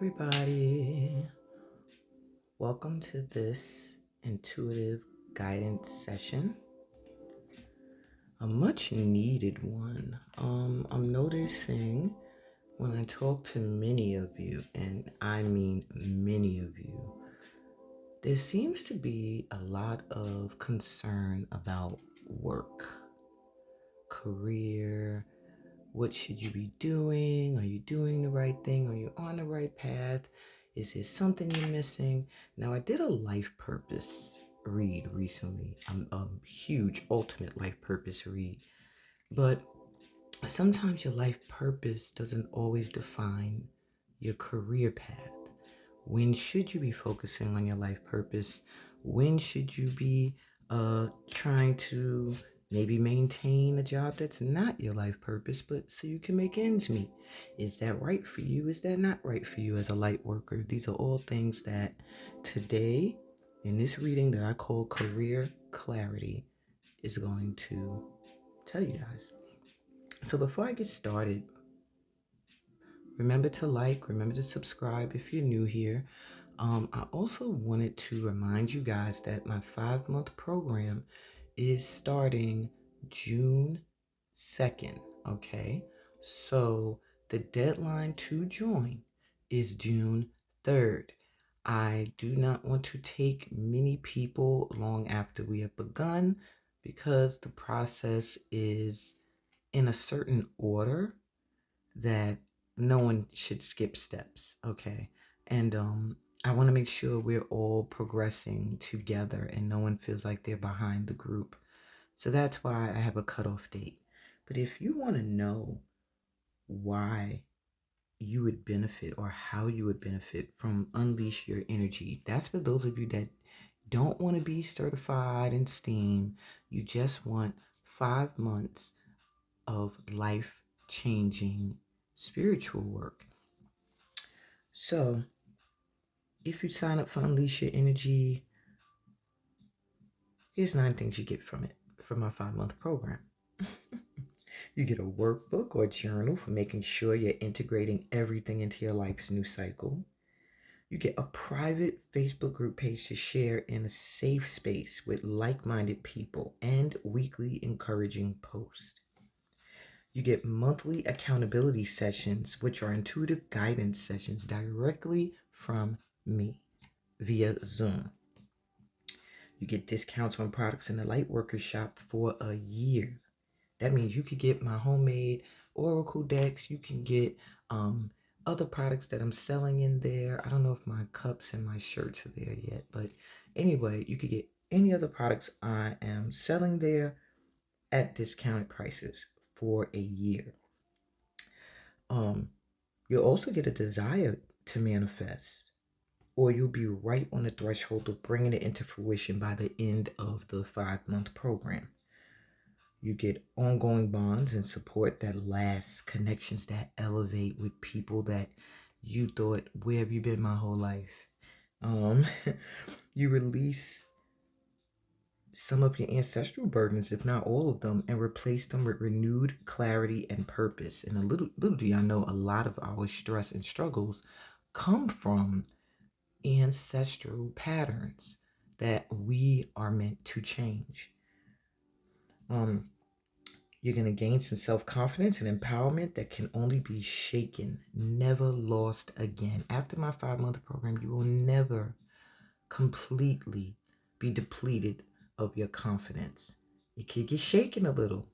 everybody. Welcome to this intuitive guidance session. A much needed one. I'm noticing when I talk to many of you, and I mean many of you, there seems to be a lot of concern about work, career. What should you be doing? Are you doing the right thing? Are you on the right path? Is there something you're missing? Now, I did a life purpose read recently, a huge ultimate life purpose read. But sometimes your life purpose doesn't always define your career path. When should you be focusing on your life purpose? When should you be trying to maybe maintain a job that's not your life purpose, but so you can make ends meet? Is that right for you? Is that not right for you as a light worker? These are all things that today, in this reading that I call Career Clarity, is going to tell you guys. So before I get started, remember to remember to subscribe if you're new here. I also wanted to remind you guys that my 5-month program is starting June 2nd, okay? So the deadline to join is June 3rd. I do not want to take many people long after we have begun because the process is in a certain order that no one should skip steps, okay? And I want to make sure we're all progressing together and no one feels like they're behind the group. So that's why I have a cutoff date. But if you want to know why you would benefit or how you would benefit from Unleash Your Energy, that's for those of you that don't want to be certified in STEAM. You just want 5 months of life-changing spiritual work. So if you sign up for Unleash Your Energy, here's 9 things you get from it, from my 5-month program. You get a workbook or journal for making sure you're integrating everything into your life's new cycle. You get a private Facebook group page to share in a safe space with like-minded people and weekly encouraging posts. You get monthly accountability sessions, which are intuitive guidance sessions directly from me via Zoom. You get discounts on products in the Lightworker shop for a year. That means you could get my homemade Oracle decks. You can get other products that I'm selling in there. I don't know if my cups and my shirts are there yet, but anyway, you could get any other products I am selling there at discounted prices for a year. You'll also get a desire to manifest, or you'll be right on the threshold of bringing it into fruition by the end of the 5-month program. You get ongoing bonds and support that lasts, connections that elevate with people that you thought, where have you been my whole life? You release some of your ancestral burdens, if not all of them, and replace them with renewed clarity and purpose. And little do y'all know, a lot of our stress and struggles come from ancestral patterns that we are meant to change. You're going to gain some self-confidence and empowerment that can only be shaken, never lost again. After my 5-month program, you will never completely be depleted of your confidence. It could get shaken a little,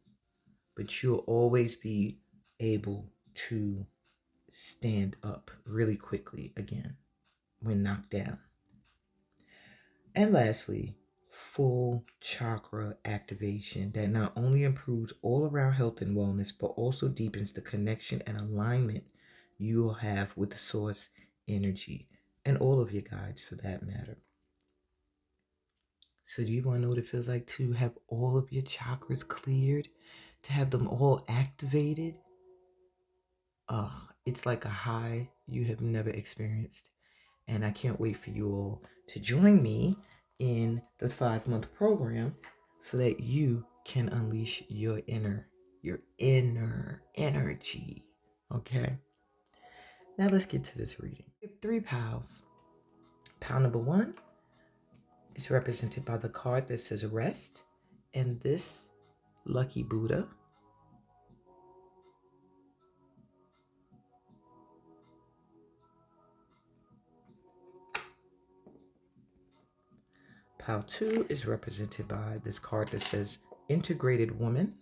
but you'll always be able to stand up really quickly again when knocked down. And lastly, full chakra activation that not only improves all around health and wellness, but also deepens the connection and alignment you will have with the source energy and all of your guides for that matter. So do you want to know what it feels like to have all of your chakras cleared, to have them all activated? It's like a high you have never experienced. And I can't wait for you all to join me in the 5-month program so that you can unleash your inner energy. Okay? Now let's get to this reading. We have 3 piles. Pile number 1 is represented by the card that says rest, and this lucky Buddha. Pile 2 is represented by this card that says integrated woman,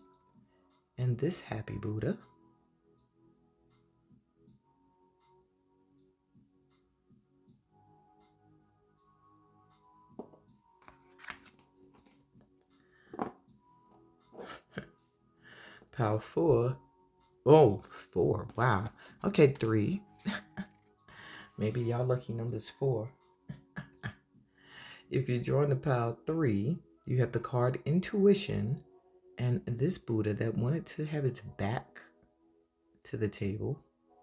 and this happy Buddha. Pile 4. Oh, 4. Wow. Okay, 3. Maybe y'all lucky number's 4. If you're drawing the pile 3, you have the card intuition and this Buddha that wanted to have its back to the table,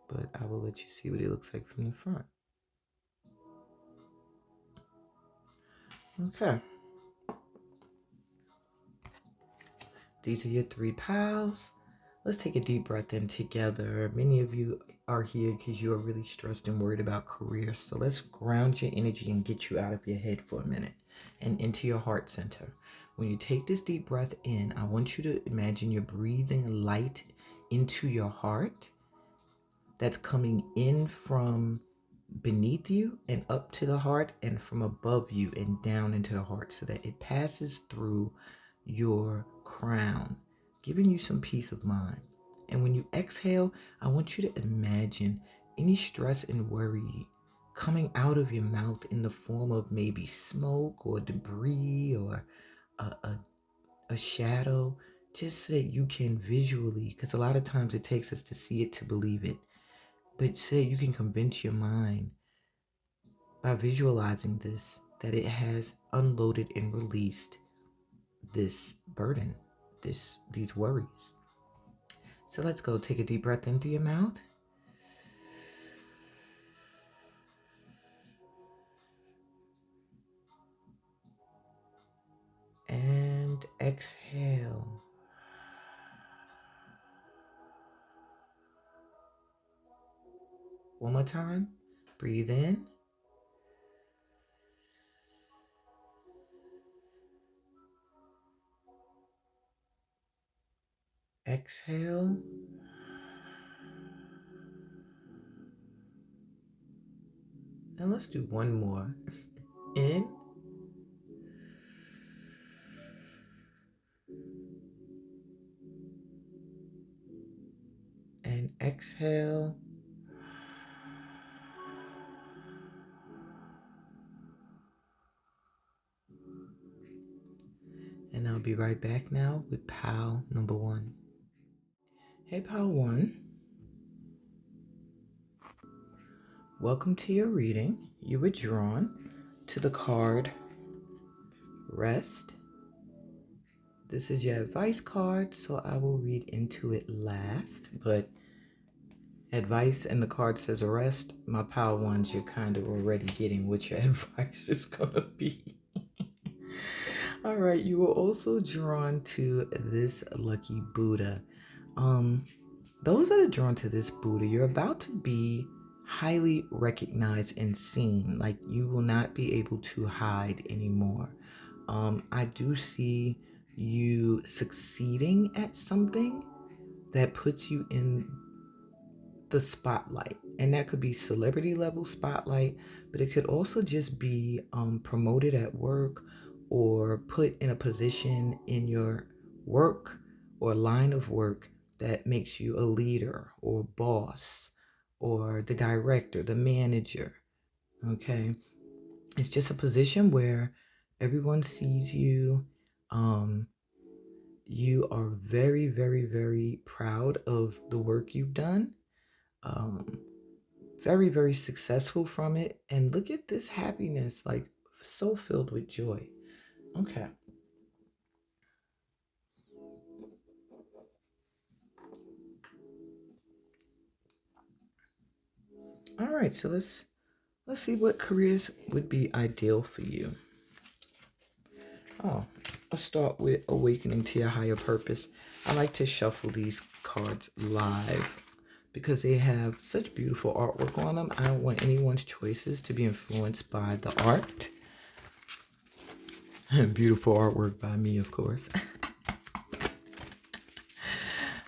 but I will let you see what it looks like from the front. Okay. These are your 3 piles. Let's take a deep breath in together. Many of you are here because you are really stressed and worried about career. So let's ground your energy and get you out of your head for a minute and into your heart center. When you take this deep breath in, I want you to imagine you're breathing light into your heart that's coming in from beneath you and up to the heart, and from above you and down into the heart, so that it passes through your crown, giving you some peace of mind. And when you exhale, I want you to imagine any stress and worry coming out of your mouth in the form of maybe smoke or debris or a shadow, just so that you can visually, because a lot of times it takes us to see it to believe it, but so you can convince your mind by visualizing this, that it has unloaded and released this burden, these worries. So let's go. Take a deep breath in through your mouth. And exhale. One more time. Breathe in. Exhale. And let's do one more. In. And exhale. And I'll be right back now with pile number 1. Hey, pile 1. Welcome to your reading. You were drawn to the card Rest. This is your advice card, so I will read into it last. But advice and the card says rest. My pile 1s, you're kind of already getting what your advice is going to be. All right, you were also drawn to this lucky Buddha. Those that are drawn to this Buddha, you're about to be highly recognized and seen. Like, you will not be able to hide anymore. I do see you succeeding at something that puts you in the spotlight, and that could be celebrity level spotlight, but it could also just be promoted at work or put in a position in your work or line of work that makes you a leader or boss or the director, the manager. Okay, it's just a position where everyone sees you. You are very, very, very proud of the work you've done. Very, very successful from it. And look at this happiness, like so filled with joy. Okay. All right, so let's see what careers would be ideal for you. Oh, I'll start with awakening to your higher purpose. I like to shuffle these cards live because they have such beautiful artwork on them. I don't want anyone's choices to be influenced by the art. Beautiful artwork by me, of course.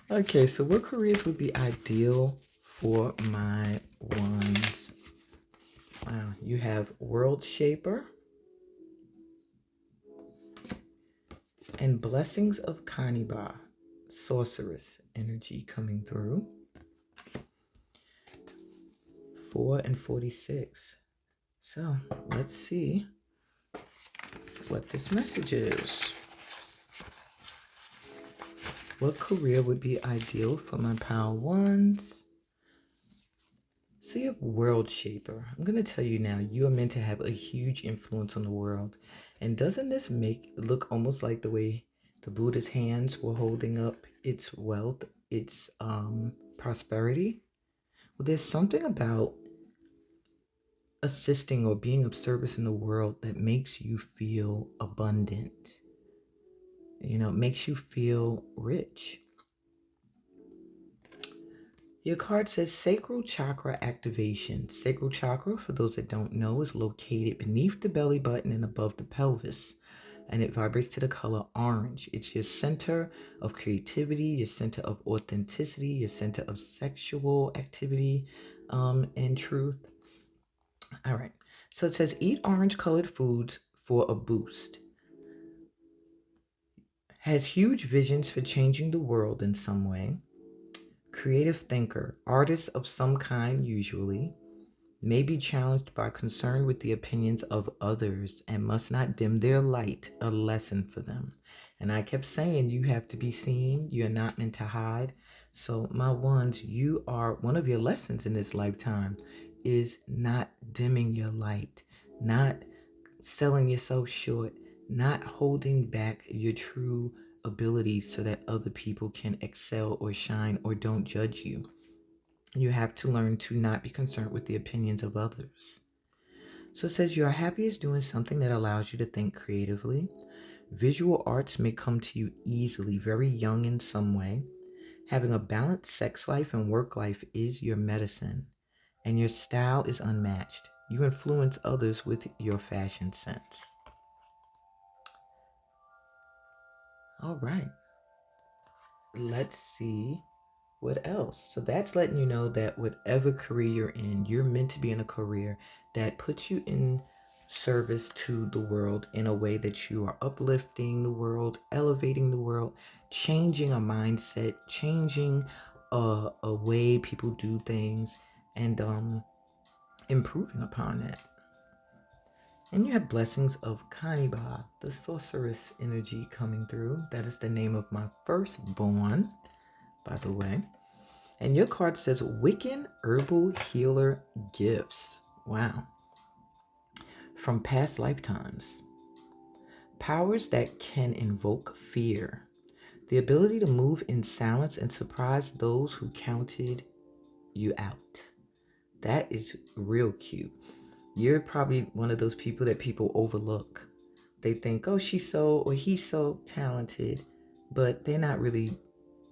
Okay, so what careers would be ideal for my ones? Wow, you have World Shaper and Blessings of Kaniba, Sorceress energy coming through. 4 and 46. So let's see what this message is. What career would be ideal for my pile ones? So you have World Shaper. I'm going to tell you now, you are meant to have a huge influence on the world. And doesn't this make it look almost like the way the Buddha's hands were holding up its wealth, its prosperity? Well, there's something about assisting or being of service in the world that makes you feel abundant. You know, it makes you feel rich. Your card says Sacral Chakra Activation. Sacral Chakra, for those that don't know, is located beneath the belly button and above the pelvis. And it vibrates to the color orange. It's your center of creativity, your center of authenticity, your center of sexual activity and truth. All right. So it says eat orange-colored foods for a boost. Has huge visions for changing the world in some way. Creative thinker, artist of some kind usually, may be challenged by concern with the opinions of others and must not dim their light, a lesson for them. And I kept saying you have to be seen, you're not meant to hide. So my ones, you are, one of your lessons in this lifetime is not dimming your light, not selling yourself short, not holding back your true abilities so that other people can excel or shine or don't judge you. You have to learn to not be concerned with the opinions of others. So it says you are happiest doing something that allows you to think creatively. Visual arts may come to you easily, very young in some way. Having a balanced sex life and work life is your medicine, and your style is unmatched. You influence others with your fashion sense. All right. Let's see what else. So that's letting you know that whatever career you're in, you're meant to be in a career that puts you in service to the world in a way that you are uplifting the world, elevating the world, changing a mindset, changing a way people do things, and improving upon that. And you have Blessings of Kaniba, the sorceress energy coming through. That is the name of my firstborn, by the way. And your card says Wiccan Herbal Healer Gifts. Wow. From past lifetimes. Powers that can invoke fear. The ability to move in silence and surprise those who counted you out. That is real cute. You're probably one of those people that people overlook. They think, oh, she's so or he's so talented, but they're not really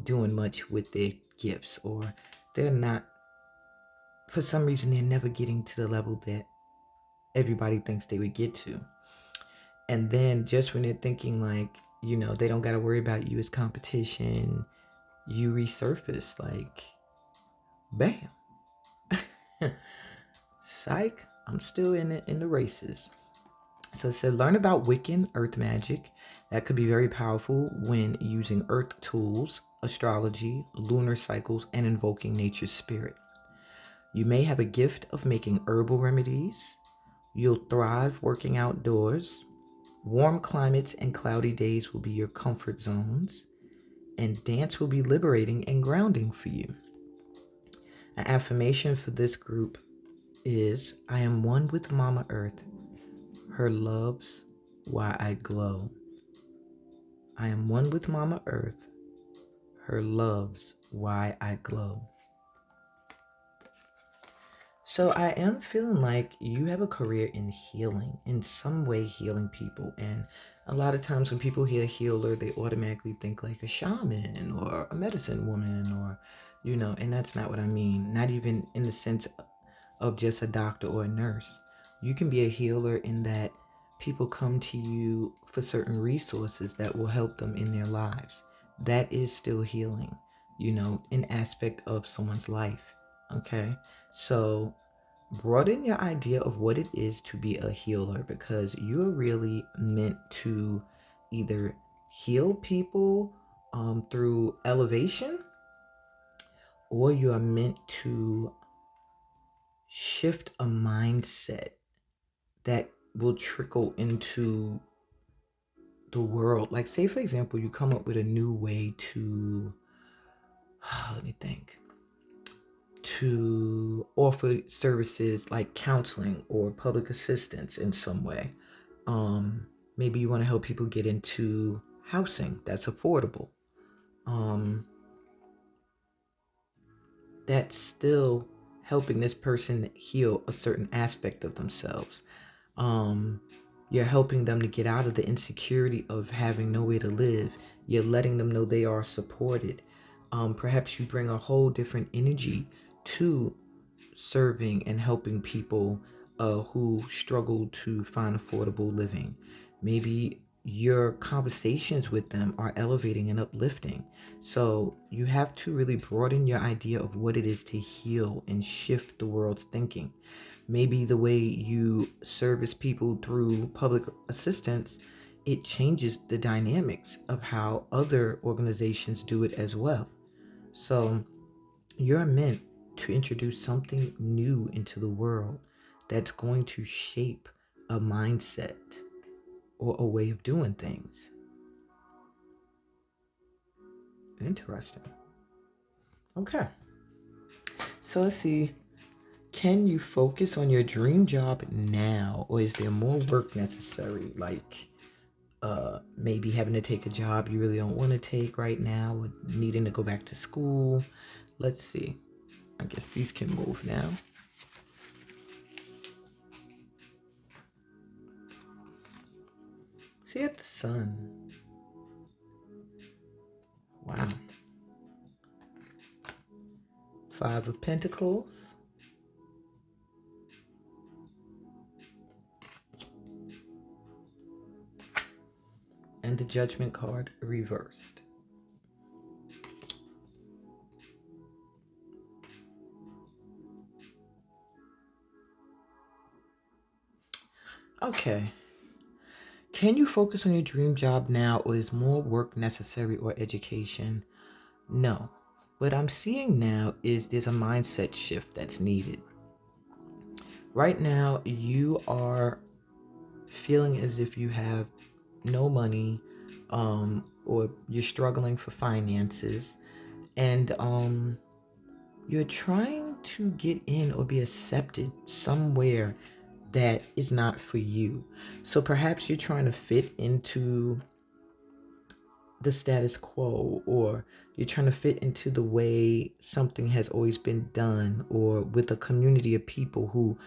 doing much with their gifts, or they're not, for some reason, they're never getting to the level that everybody thinks they would get to. And then just when they're thinking like, you know, they don't got to worry about you as competition, you resurface like, bam. Psych, I'm still in the races. So it said, learn about Wiccan earth magic. That could be very powerful when using earth tools, astrology, lunar cycles, and invoking nature's spirit. You may have a gift of making herbal remedies. You'll thrive working outdoors. Warm climates and cloudy days will be your comfort zones. And dance will be liberating and grounding for you. An affirmation for this group is, I am one with Mama Earth. Her love's why I glow. I am one with Mama Earth. Her love's why I glow. So I am feeling like you have a career in healing, in some way healing people. And a lot of times when people hear healer, they automatically think like a shaman or a medicine woman or And that's not what I mean. Not even in the sense of just a doctor or a nurse. You can be a healer in that people come to you for certain resources that will help them in their lives. That is still healing, an aspect of someone's life. Okay. So broaden your idea of what it is to be a healer, because you're really meant to either heal people through elevation, or you are meant to shift a mindset that will trickle into the world. Like, say, for example, you come up with a new way to, let me think, to offer services like counseling or public assistance in some way. Maybe you want to help people get into housing that's affordable. That's still helping this person heal a certain aspect of themselves. You're helping them to get out of the insecurity of having nowhere to live. You're letting them know they are supported. Perhaps you bring a whole different energy to serving and helping people who struggle to find affordable living. Maybe your conversations with them are elevating and uplifting. So you have to really broaden your idea of what it is to heal and shift the world's thinking. Maybe the way you service people through public assistance, it changes the dynamics of how other organizations do it as well. So you're meant to introduce something new into the world that's going to shape a mindset or a way of doing things. Interesting. Okay. So let's see. Can you focus on your dream job now, or is there more work necessary? Like maybe having to take a job you really don't want to take right now, or needing to go back to school. Let's see. I guess these can move now. See at the sun. Wow. Five of Pentacles. And the Judgment card reversed. Okay. Can you focus on your dream job now, or is more work necessary, or education? No. What I'm seeing now is there's a mindset shift that's needed. Right now, you are feeling as if you have no money, or you're struggling for finances, and you're trying to get in or be accepted somewhere that is not for you. So perhaps you're trying to fit into the status quo, or you're trying to fit into the way something has always been done, or with a community of people who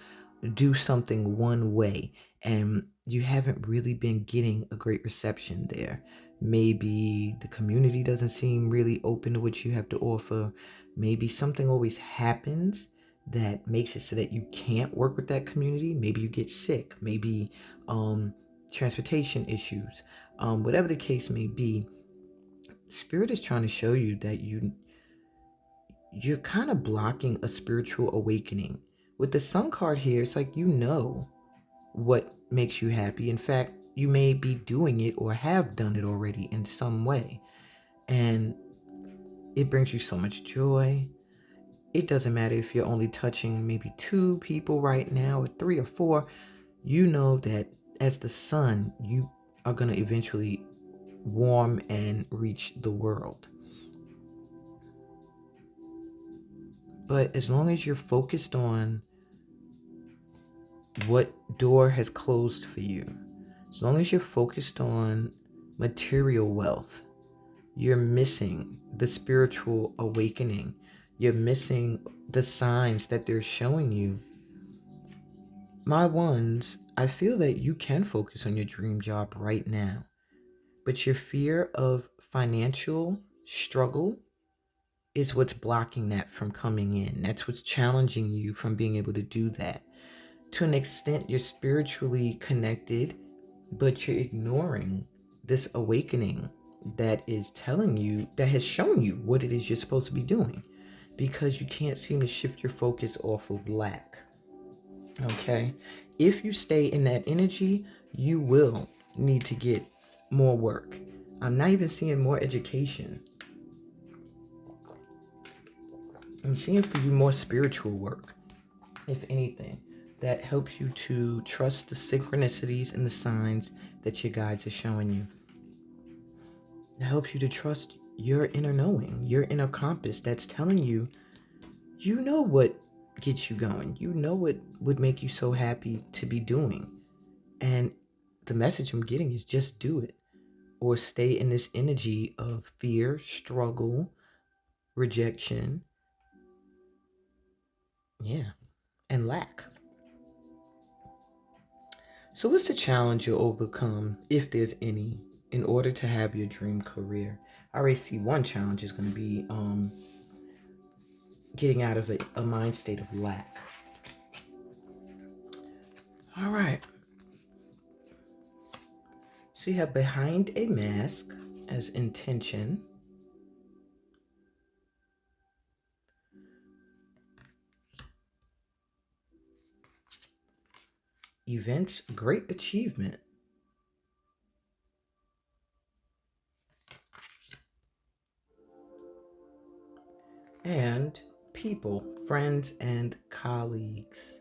do something one way, and you haven't really been getting a great reception there. Maybe the community doesn't seem really open to what you have to offer. Maybe something always happens that makes it so that you can't work with that community. Maybe you get sick. Maybe transportation issues. Whatever the case may be, Spirit is trying to show you that you're kind of blocking a spiritual awakening. With the Sun card here, it's like what makes you happy. In fact, you may be doing it or have done it already in some way. And it brings you so much joy. It doesn't matter if you're only touching maybe 2 people right now, or 3 or 4. You know that as the sun, you are going to eventually warm and reach the world. But as long as you're focused on what door has closed for you, as long as you're focused on material wealth, you're missing the spiritual awakening. You're missing the signs that they're showing you. My ones, I feel that you can focus on your dream job right now, but your fear of financial struggle is what's blocking that from coming in. That's what's challenging you from being able to do that. To an extent, you're spiritually connected, but you're ignoring this awakening that is telling you, that has shown you what it is you're supposed to be doing, because you can't seem to shift your focus off of lack. Okay? If you stay in that energy, you will need to get more work. I'm not even seeing more education. I'm seeing for you more spiritual work, if anything, that helps you to trust the synchronicities and the signs that your guides are showing you. It helps you to trust your inner knowing, your inner compass that's telling you, you know what gets you going. You know what would make you so happy to be doing. And the message I'm getting is just do it, or stay in this energy of fear, struggle, rejection, and lack. So what's the challenge you'll overcome, if there's any, in order to have your dream career? I already see one challenge is going to be getting out of a mind state of lack. All right. So you have behind a mask as intention. Events, great achievement. And people, friends and colleagues.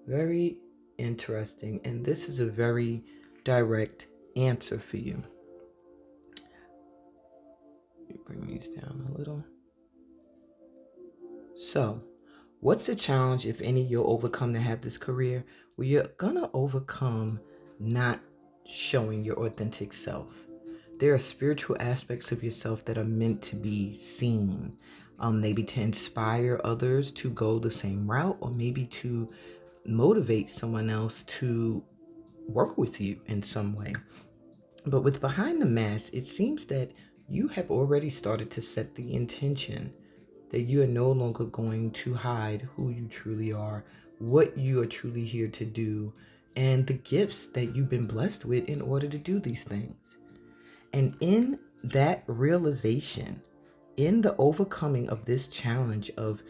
Very interesting. And this is a very direct answer for you. Let me bring these down a little. So, what's the challenge, if any, you'll overcome to have this career? Well, you're gonna overcome not showing your authentic self. There are spiritual aspects of yourself that are meant to be seen. Maybe to inspire others to go the same route, or maybe to motivate someone else to work with you in some way. But with behind the mask, it seems that you have already started to set the intention that you are no longer going to hide who you truly are, what you are truly here to do, and the gifts that you've been blessed with in order to do these things. And in that realization, in the overcoming of this challenge of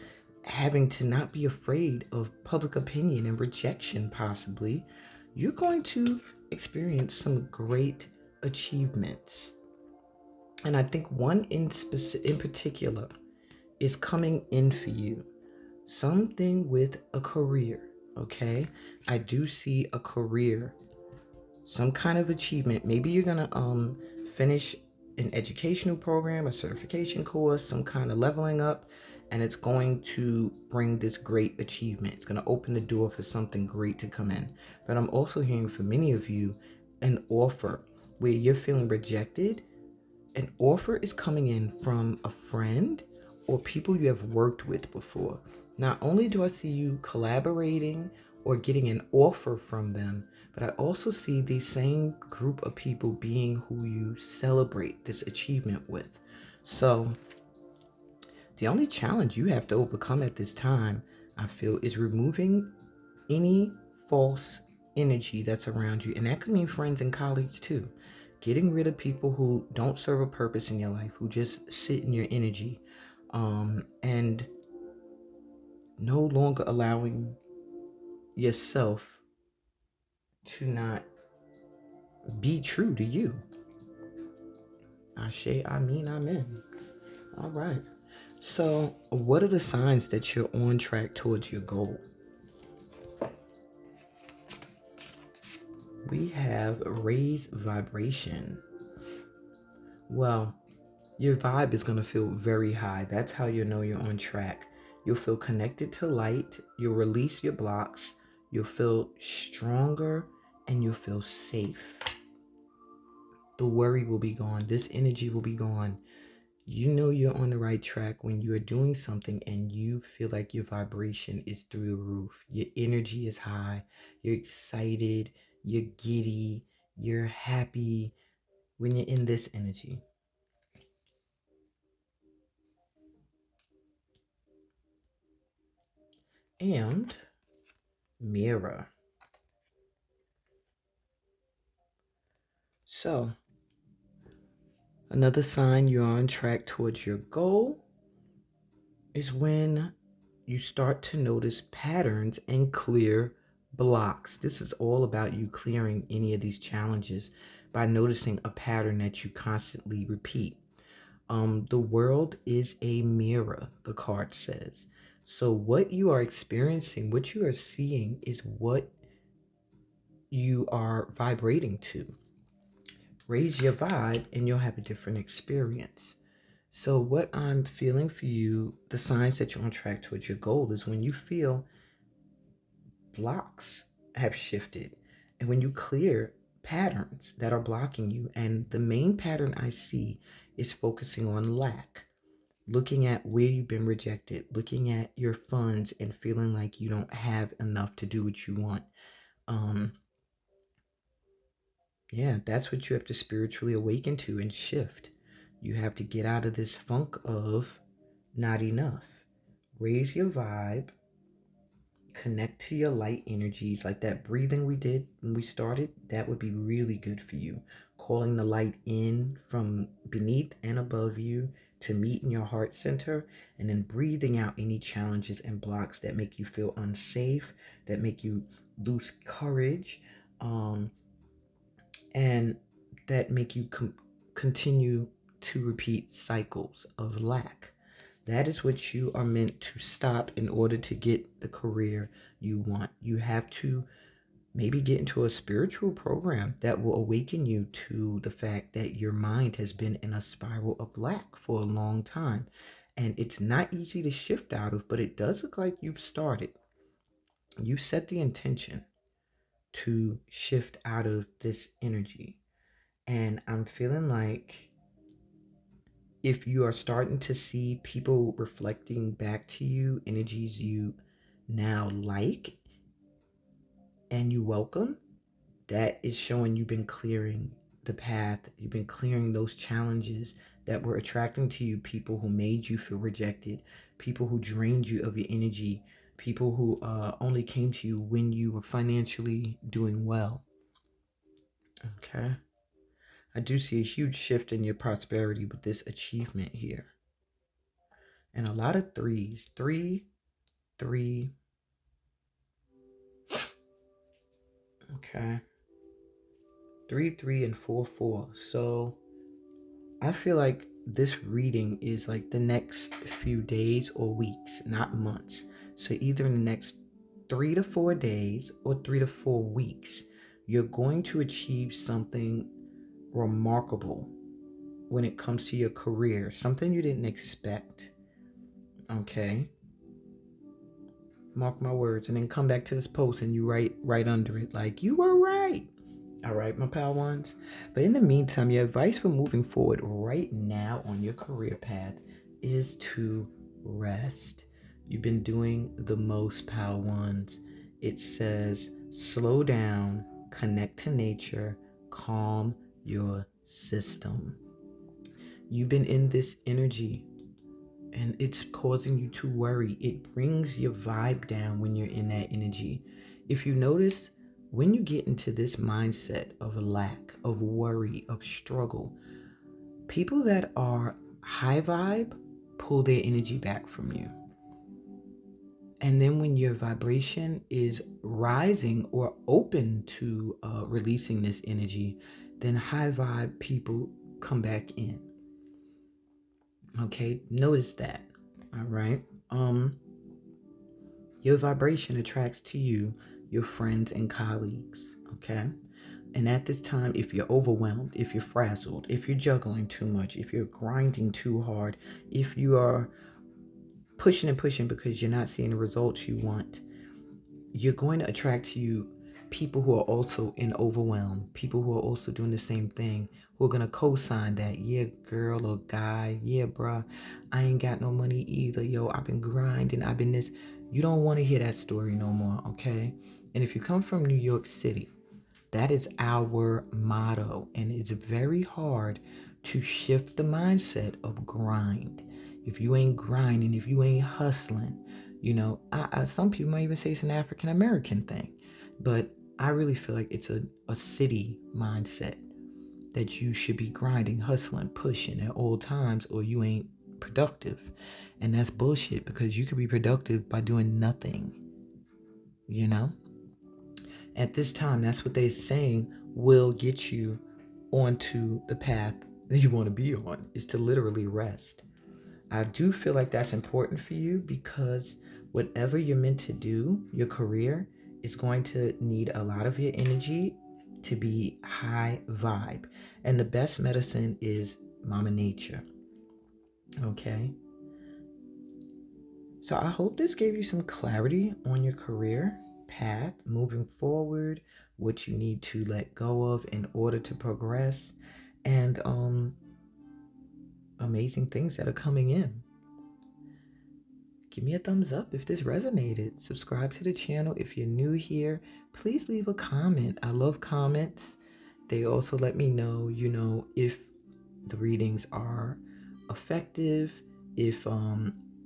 having to not be afraid of public opinion and rejection, possibly, you're going to experience some great achievements. And I think one in particular is coming in for you. Something with a career, okay? I do see a career, some kind of achievement. Maybe you're gonna finish an educational program, a certification course, some kind of leveling up, and it's going to bring this great achievement. It's going to open the door for something great to come in. But I'm also hearing for many of you an offer where you're feeling rejected. An offer is coming in from a friend or people you have worked with before. Not only do I see you collaborating or getting an offer from them, but I also see the same group of people being who you celebrate this achievement with. So the only challenge you have to overcome at this time, I feel, is removing any false energy that's around you. And that could mean friends and colleagues too. Getting rid of people who don't serve a purpose in your life, who just sit in your energy, and no longer allowing yourself to not be true to you. Ashe, amen. All right. So, what are the signs that you're on track towards your goal? We have raised vibration. Well, your vibe is going to feel very high. That's how you know you're on track. You'll feel connected to light. You'll release your blocks. You'll feel stronger and you'll feel safe. The worry will be gone. This energy will be gone. You know you're on the right track when you are doing something and you feel like your vibration is through the roof. Your energy is high. You're excited. You're giddy. You're happy when you're in this energy. and mirror. So, another sign you're on track towards your goal is when you start to notice patterns and clear blocks. This is all about you clearing any of these challenges by noticing a pattern that you constantly repeat. The world is a mirror, the card says. So what you are experiencing, what you are seeing is what you are vibrating to. Raise your vibe and you'll have a different experience. So what I'm feeling for you, the signs that you're on track towards your goal, is when you feel blocks have shifted and when you clear patterns that are blocking you. And the main pattern I see is focusing on lack, looking at where you've been rejected, looking at your funds and feeling like you don't have enough to do what you want. Yeah, that's what you have to spiritually awaken to and shift. You have to get out of this funk of not enough. Raise your vibe, connect to your light energies, like that breathing we did when we started. That would be really good for you. Calling the light in from beneath and above you to meet in your heart center, and then breathing out any challenges and blocks that make you feel unsafe, that make you lose courage, and that make you continue to repeat cycles of lack. That is what you are meant to stop in order to get the career you want. You have to maybe get into a spiritual program that will awaken you to the fact that your mind has been in a spiral of lack for a long time. And it's not easy to shift out of, but it does look like you've started. You set the intention to shift out of this energy. And I'm feeling like if you are starting to see people reflecting back to you energies you now like and you welcome, that is showing you've been clearing the path. You've been clearing those challenges that were attracting to you people who made you feel rejected, people who drained you of your energy, people who only came to you when you were financially doing well. Okay. I do see a huge shift in your prosperity with this achievement here. And a lot of threes. 3, 3. Okay. 3, 3, and 4, 4. So I feel like this reading is like the next few days or weeks, not months. So either in the next 3 to 4 days or 3 to 4 weeks, you're going to achieve something remarkable when it comes to your career, something you didn't expect. Okay. Mark my words, and then come back to this post and you write right under it like you were right. All right, my pal ones. But in the meantime, your advice for moving forward right now on your career path is to rest. You've been doing the most, pal ones. It says slow down, connect to nature, calm your system. You've been in this energy and it's causing you to worry. It brings your vibe down when you're in that energy. If you notice, when you get into this mindset of lack, of worry, of struggle, people that are high vibe pull their energy back from you. And then when your vibration is rising or open to releasing this energy, then high vibe people come back in. Okay, notice that. All right. Your vibration attracts to you your friends and colleagues. Okay. And at this time, if you're overwhelmed, if you're frazzled, if you're juggling too much, if you're grinding too hard, if you are pushing and pushing because you're not seeing the results you want, you're going to attract to you people who are also in overwhelm, people who are also doing the same thing, who are going to co-sign that. Yeah, girl or guy. Yeah, bruh, I ain't got no money either. Yo, I've been grinding. I've been this. You don't want to hear that story no more, okay? And if you come from New York City, that is our motto. And it's very hard to shift the mindset of grind. If you ain't grinding, if you ain't hustling, Some people might even say it's an African American thing, but I really feel like it's a city mindset that you should be grinding, hustling, pushing at all times, or you ain't productive. And that's bullshit, because you could be productive by doing nothing, you know? At this time, that's what they're saying will get you onto the path that you want to be on, is to literally rest. I do feel like that's important for you, because whatever you're meant to do, your career is going to need a lot of your energy to be high vibe. And the best medicine is Mama Nature. Okay? So I hope this gave you some clarity on your career path moving forward, what you need to let go of in order to progress, and amazing things that are coming in. Give me a thumbs up if this resonated. Subscribe to the channel if you're new here. Please leave a comment. I love comments. They also let me know, if the readings are effective, if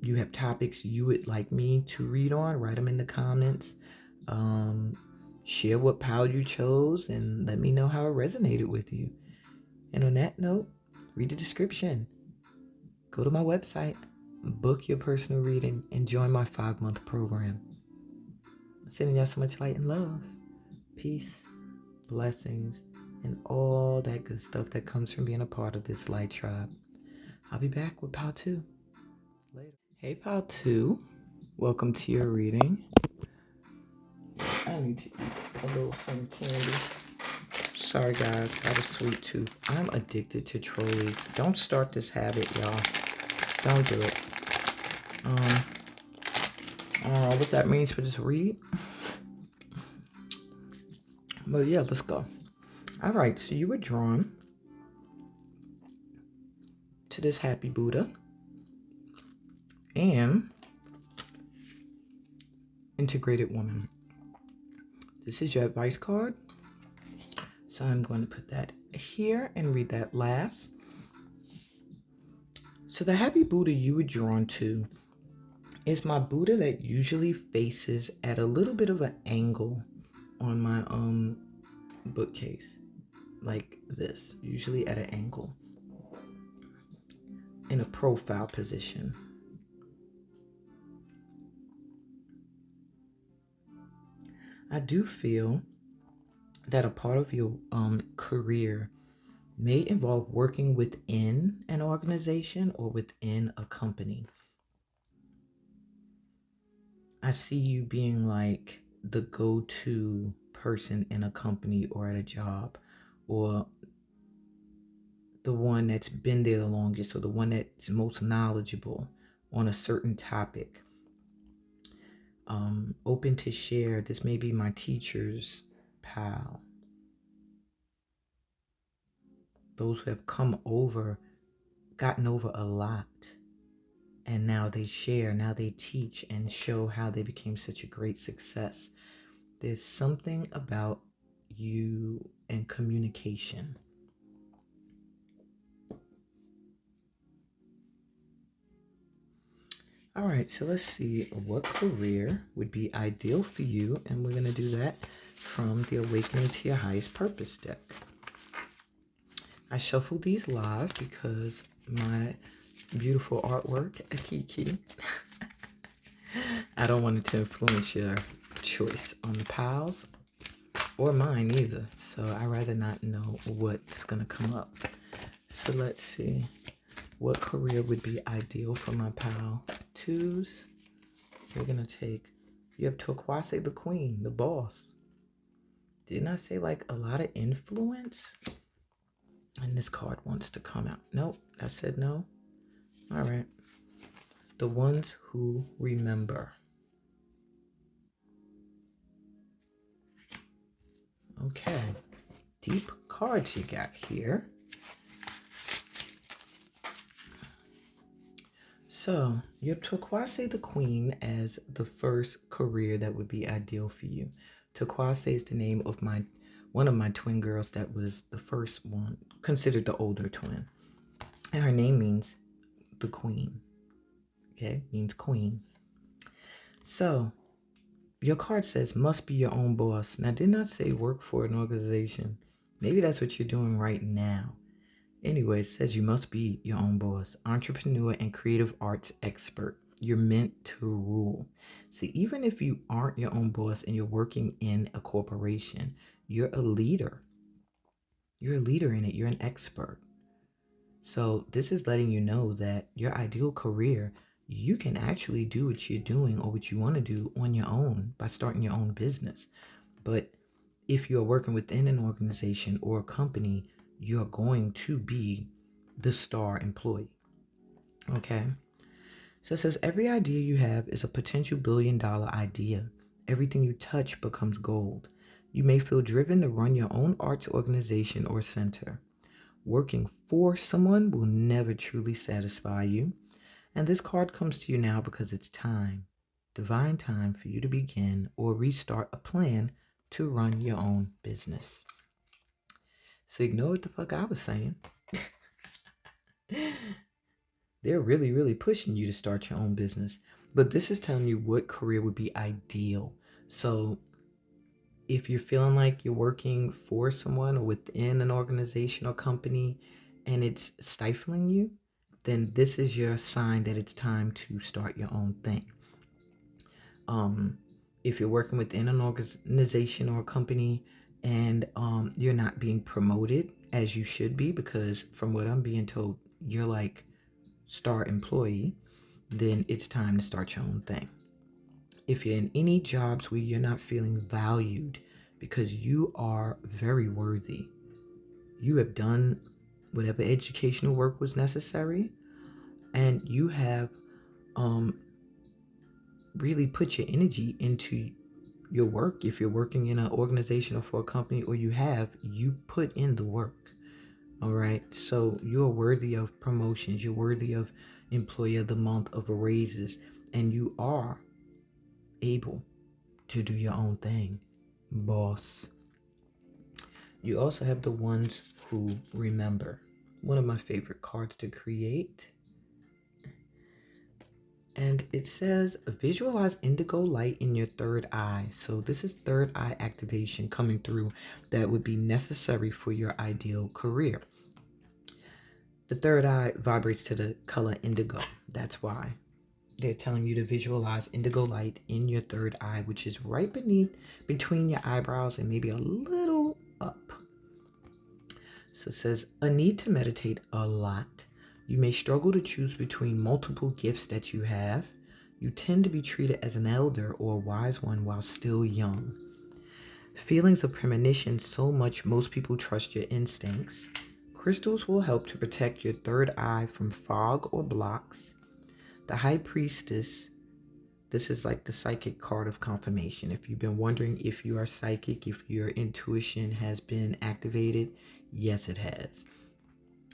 you have topics you would like me to read on, write them in the comments. Share what pile you chose and let me know how it resonated with you. And on that note, read the description. Go to my website, book your personal reading, and join my 5-month program. I'm sending y'all so much light and love, peace, blessings, and all that good stuff that comes from being a part of this light tribe. I'll be back with Pile 2 later. Hey, Pile 2. Welcome to your reading. I need to eat a little some candy. Sorry, guys. I have a sweet tooth. I'm addicted to trolleys. Don't start this habit, y'all. Don't do it. I don't know what that means for this read. But yeah, let's go. All right, so you were drawn to this happy Buddha and integrated woman. This is your advice card. So I'm going to put that here and read that last. So the happy Buddha you were drawn to is my Buddha that usually faces at a little bit of an angle on my bookcase. Like this, usually at an angle. In a profile position. I do feel that a part of your career may involve working within an organization or within a company. I see you being like the go-to person in a company or at a job, or the one that's been there the longest, or the one that's most knowledgeable on a certain topic. Open to share. This may be my teacher's pal. Those who have come over, gotten over a lot, and now they share, now they teach and show how they became such a great success. There's something about you and communication. All right, so let's see what career would be ideal for you, and we're going to do that from the Awakening to Your Highest Purpose deck. I shuffled these live because my beautiful artwork, Kiki, I don't want it to influence your choice on the piles, or mine either, so I'd rather not know what's going to come up. So let's see what career would be ideal for my pal twos. We're going to take, you have Tokwase the Queen, the boss. Didn't I say like a lot of influence? And this card wants to come out. Nope, I said no. All right. The ones who remember. Okay. Deep cards you got here. So you have Tokwase the Queen as the first career that would be ideal for you. Tokwase is the name of one of my twin girls that was the first one, considered the older twin. And her name means the queen. Okay, means queen. So your card says must be your own boss. Now, did not say work for an organization. Maybe that's what you're doing right now. Anyway, it says you must be your own boss, entrepreneur and creative arts expert. You're meant to rule. See, even if you aren't your own boss and you're working in a corporation, you're a leader. You're a leader in it. You're an expert. So this is letting you know that your ideal career, you can actually do what you're doing or what you want to do on your own by starting your own business. But if you're working within an organization or a company, you're going to be the star employee. Okay? So it says every idea you have is a potential $1 billion idea. Everything you touch becomes gold. You may feel driven to run your own arts organization or center. Working for someone will never truly satisfy you. And this card comes to you now because it's time, divine time for you to begin or restart a plan to run your own business. So ignore what the fuck I was saying. They're really, really pushing you to start your own business. But this is telling you what career would be ideal. So if you're feeling like you're working for someone or within an organization or company and it's stifling you, then this is your sign that it's time to start your own thing. If you're working within an organization or a company and you're not being promoted as you should be, because from what I'm being told, you're like star employee, then it's time to start your own thing. If you're in any jobs where you're not feeling valued because you are very worthy, you have done whatever educational work was necessary, and you have really put your energy into your work. If you're working in an organization or for a company, or you put in the work. All right. So you're worthy of promotions. You're worthy of employee of the month, of raises, and you are able to do your own thing, boss. You also have the ones who remember. One of my favorite cards to create. And it says visualize indigo light in your third eye. So this is third eye activation coming through that would be necessary for your ideal career. The third eye vibrates to the color indigo. That's why they're telling you to visualize indigo light in your third eye, which is right between your eyebrows and maybe a little up. So it says a need to meditate a lot. You may struggle to choose between multiple gifts that you have. You tend to be treated as an elder or a wise one while still young. Feelings of premonition so much most people trust your instincts. Crystals will help to protect your third eye from fog or blocks. The High Priestess, this is like the psychic card of confirmation. If you've been wondering if you are psychic, if your intuition has been activated, yes, it has.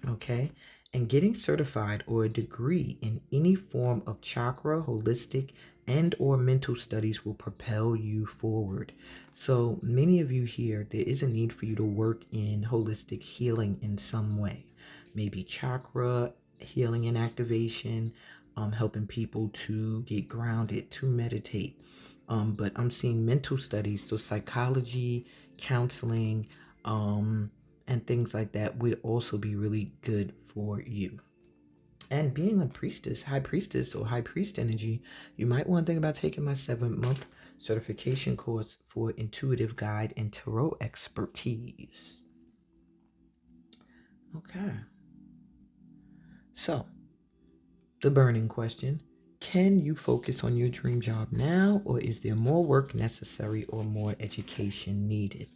Okay? And getting certified or a degree in any form of chakra, holistic, and or mental studies will propel you forward. So many of you here, there is a need for you to work in holistic healing in some way. Maybe chakra healing and activation, helping people to get grounded, to meditate. But I'm seeing mental studies, so psychology, counseling, and things like that would also be really good for you. And being a priestess, high priestess or high priest energy, you might want to think about taking my 7-month certification course for intuitive guide and tarot expertise. Okay. So, the burning question: can you focus on your dream job now, or is there more work necessary or more education needed?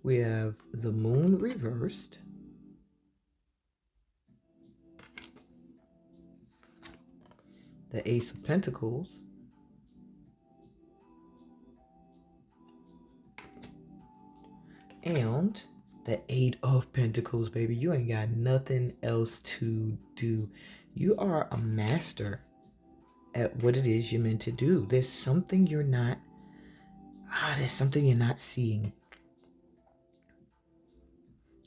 We have the moon reversed, the Ace of Pentacles, and the Eight of Pentacles, baby. You ain't got nothing else to do. You are a master at what it is you're meant to do. There's something you're not seeing.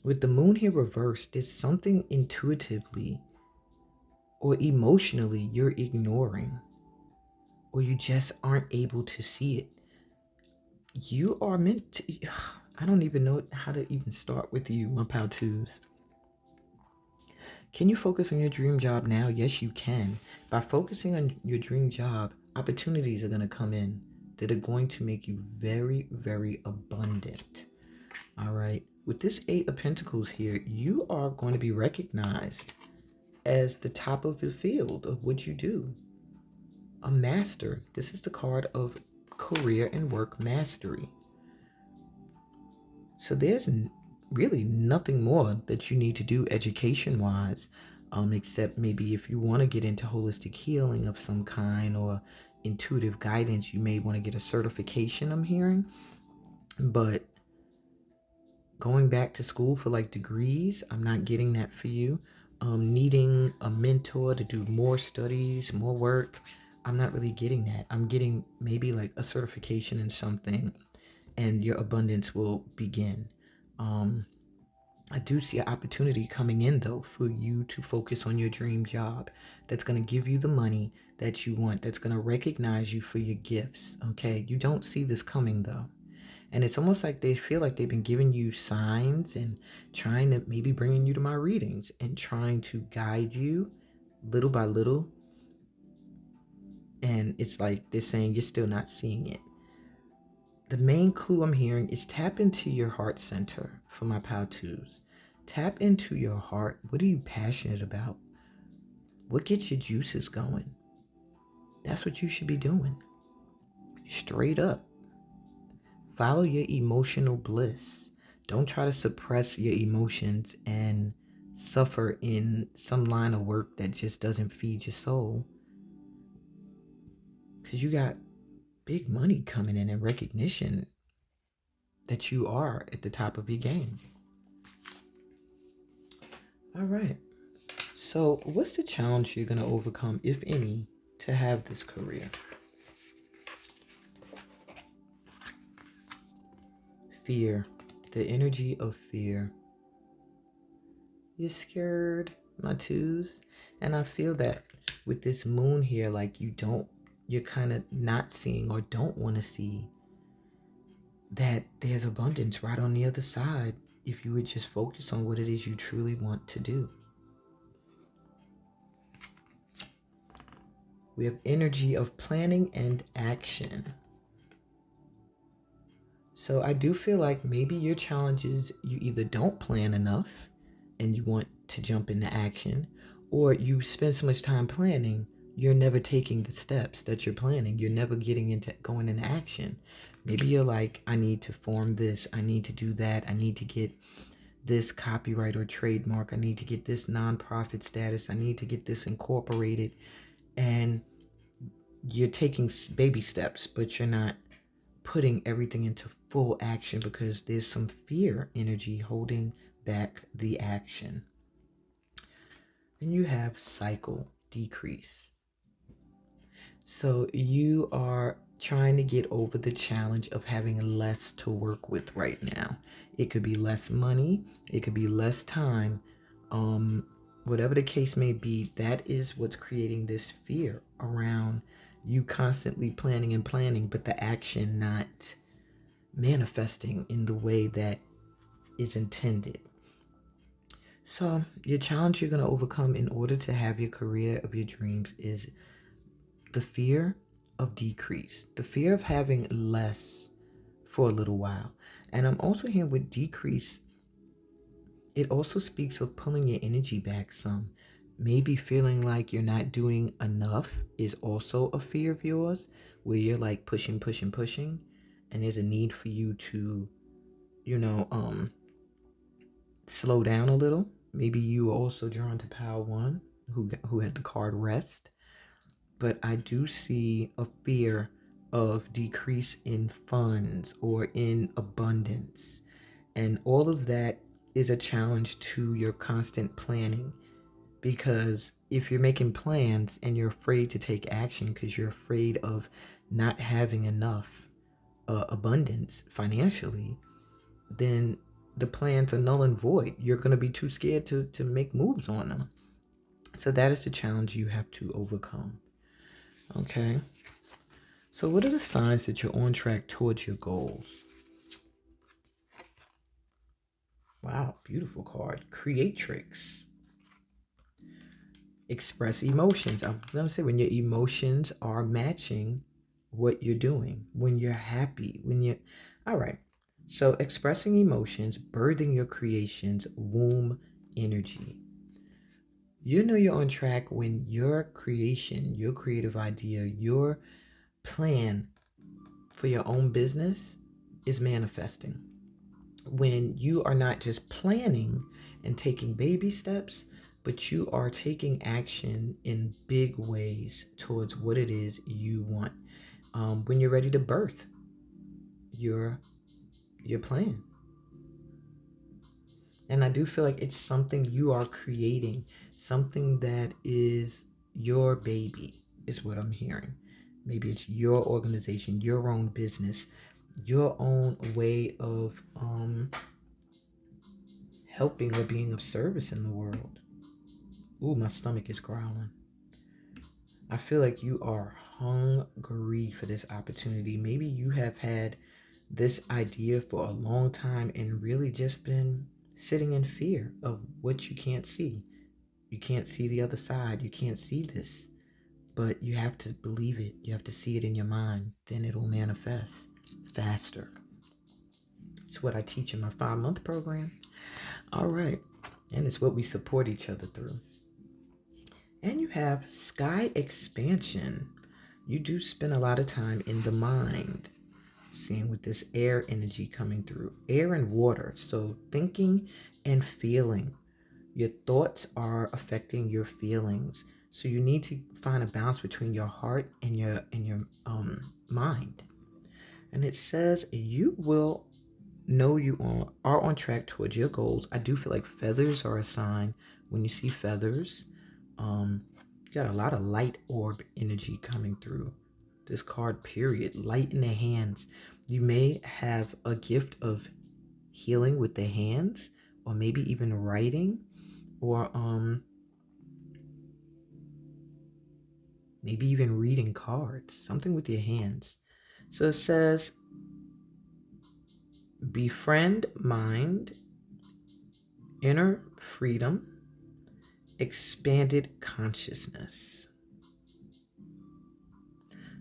With the moon here reversed, there's something intuitively or emotionally you're ignoring, or you just aren't able to see it. You are meant to, I don't even know how to even start with you, my pal twos. Can you focus on your dream job now? Yes, you can. By focusing on your dream job, opportunities are going to come in that are going to make you very, very abundant. All right. With this Eight of Pentacles here, you are going to be recognized as the top of the field of what you do. A master. This is the card of career and work mastery. So there's really nothing more that you need to do education-wise, except maybe if you want to get into holistic healing of some kind or intuitive guidance, you may want to get a certification, I'm hearing. But going back to school for like degrees, I'm not getting that for you. Needing a mentor to do more studies, more work, I'm not really getting that. I'm getting maybe like a certification in something, and your abundance will begin. I do see an opportunity coming in though for you to focus on your dream job that's going to give you the money that you want, that's going to recognize you for your gifts. Okay, you don't see this coming though. And it's almost like they feel like they've been giving you signs and trying to maybe bringing you to my readings and trying to guide you little by little. And it's like they're saying you're still not seeing it. The main clue I'm hearing is tap into your heart center for my pal twos. Tap into your heart. What are you passionate about? What gets your juices going? That's what you should be doing. Straight up. Follow your emotional bliss. Don't try to suppress your emotions and suffer in some line of work that just doesn't feed your soul. Because you got big money coming in and recognition that you are at the top of your game. All right. So what's the challenge you're going to overcome, if any, to have this career? Fear. The energy of fear. You're scared, my twos. And I feel that with this moon here, like you're kind of not seeing or don't want to see that there's abundance right on the other side if you would just focus on what it is you truly want to do. We have energy of planning and action. So I do feel like maybe your challenge is you either don't plan enough and you want to jump into action, or you spend so much time planning, you're never taking the steps that you're planning. You're never going into action. Maybe you're like, I need to form this. I need to do that. I need to get this copyright or trademark. I need to get this nonprofit status. I need to get this incorporated. And you're taking baby steps, but you're not putting everything into full action because there's some fear energy holding back the action. And you have cycle decrease. So you are trying to get over the challenge of having less to work with right now. It could be less money, it could be less time, whatever the case may be. That is what's creating this fear around you constantly planning and planning, but the action not manifesting in the way that is intended. So your challenge you're going to overcome in order to have your career of your dreams is the fear of decrease, the fear of having less for a little while. And I'm also here with decrease. It also speaks of pulling your energy back some. Maybe feeling like you're not doing enough is also a fear of yours, where you're like pushing, and there's a need for you to, slow down a little. Maybe you are also drawn to Power One, who had the card Rest. But I do see a fear of decrease in funds or in abundance. And all of that is a challenge to your constant planning. Because if you're making plans and you're afraid to take action because you're afraid of not having enough abundance financially, then the plans are null and void. You're going to be too scared to make moves on them. So that is the challenge you have to overcome. Okay. So what are the signs that you're on track towards your goals? Wow, beautiful card. Creatrix. Express emotions. I was going to say when your emotions are matching what you're doing, when you're happy, all right. So expressing emotions, birthing your creations, womb energy. You know you're on track when your creation, your creative idea, your plan for your own business is manifesting. When you are not just planning and taking baby steps, but you are taking action in big ways towards what it is you want. When you're ready to birth your plan. And I do feel like it's something you are creating, something that is your baby, is what I'm hearing. Maybe it's your organization, your own business, your own way of helping or being of service in the world. Ooh, my stomach is growling. I feel like you are hungry for this opportunity. Maybe you have had this idea for a long time and really just been sitting in fear of what you can't see. You can't see the other side. You can't see this. But you have to believe it. You have to see it in your mind. Then it will manifest faster. It's what I teach in my 5-month program. All right. And it's what we support each other through. And you have sky expansion. You do spend a lot of time in the mind. Seeing with this air energy coming through. Air and water. So thinking and feeling. Your thoughts are affecting your feelings. So you need to find a balance between your heart and your mind. And it says you will know you are on track towards your goals. I do feel like feathers are a sign. When you see feathers, you got a lot of light orb energy coming through this card, period. Light in the hands. You may have a gift of healing with the hands, or maybe even writing, or maybe even reading cards, something with your hands. So it says befriend mind, inner freedom, expanded consciousness.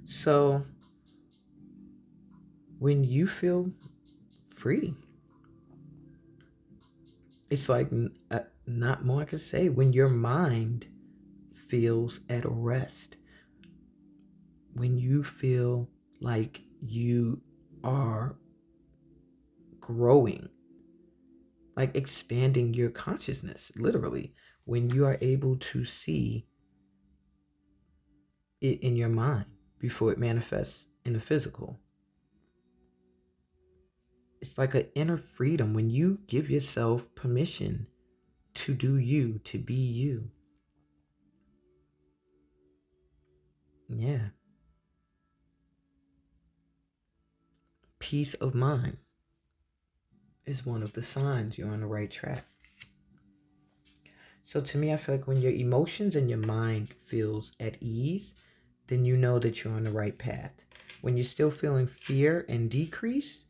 So when you feel free, it's like not more I could say. When your mind feels at rest, when you feel like you are growing, like expanding your consciousness, literally, when you are able to see it in your mind before it manifests in the physical. It's like an inner freedom when you give yourself permission to do you, to be you. Yeah. Peace of mind is one of the signs you're on the right track. So to me, I feel like when your emotions and your mind feels at ease, then you know that you're on the right path. When you're still feeling fear and decrease,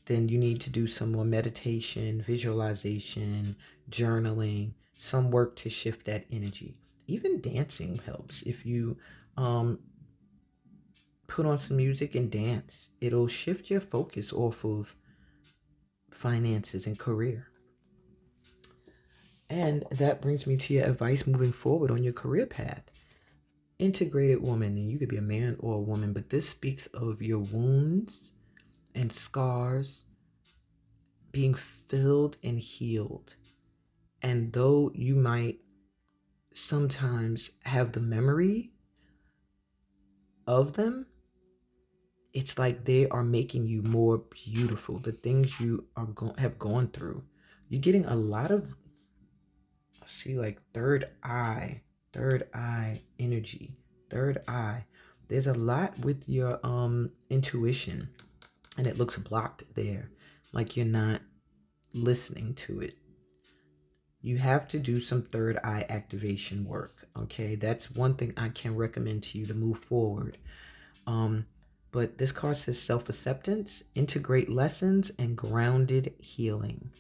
then you need to do some more meditation, visualization, journaling, some work to shift that energy. Even dancing helps. If you put on some music and dance, it'll shift your focus off of finances and career. And that brings me to your advice moving forward on your career path. Integrated woman, and you could be a man or a woman, but this speaks of your wounds and scars being filled and healed. And though you might sometimes have the memory of them, it's like they are making you more beautiful. The things you are have gone through. You're getting a lot of, see, like third eye energy, third eye. There's a lot with your intuition, and it looks blocked there, like you're not listening to it. you have to do some third eye activation work. Okay, that's one thing I can recommend to you to move forward. But this card says self-acceptance, integrate lessons, and grounded healing.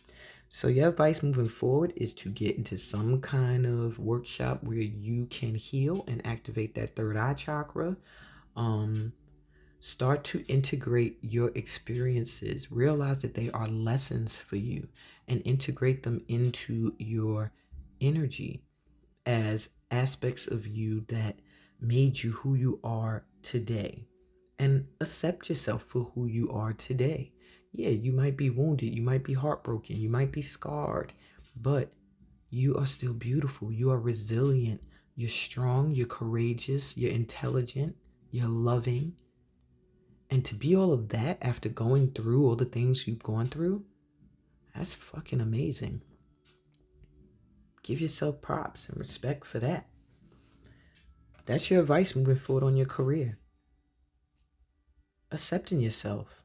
So your advice moving forward is to get into some kind of workshop where you can heal and activate that third eye chakra. Start to integrate your experiences. Realize that they are lessons for you and integrate them into your energy as aspects of you that made you who you are today. And accept yourself for who you are today. Yeah, you might be wounded, you might be heartbroken, you might be scarred, but you are still beautiful. You are resilient. You're strong, you're courageous, you're intelligent, you're loving. And to be all of that after going through all the things you've gone through, that's fucking amazing. Give yourself props and respect for that. That's your advice moving forward on your career. Accepting yourself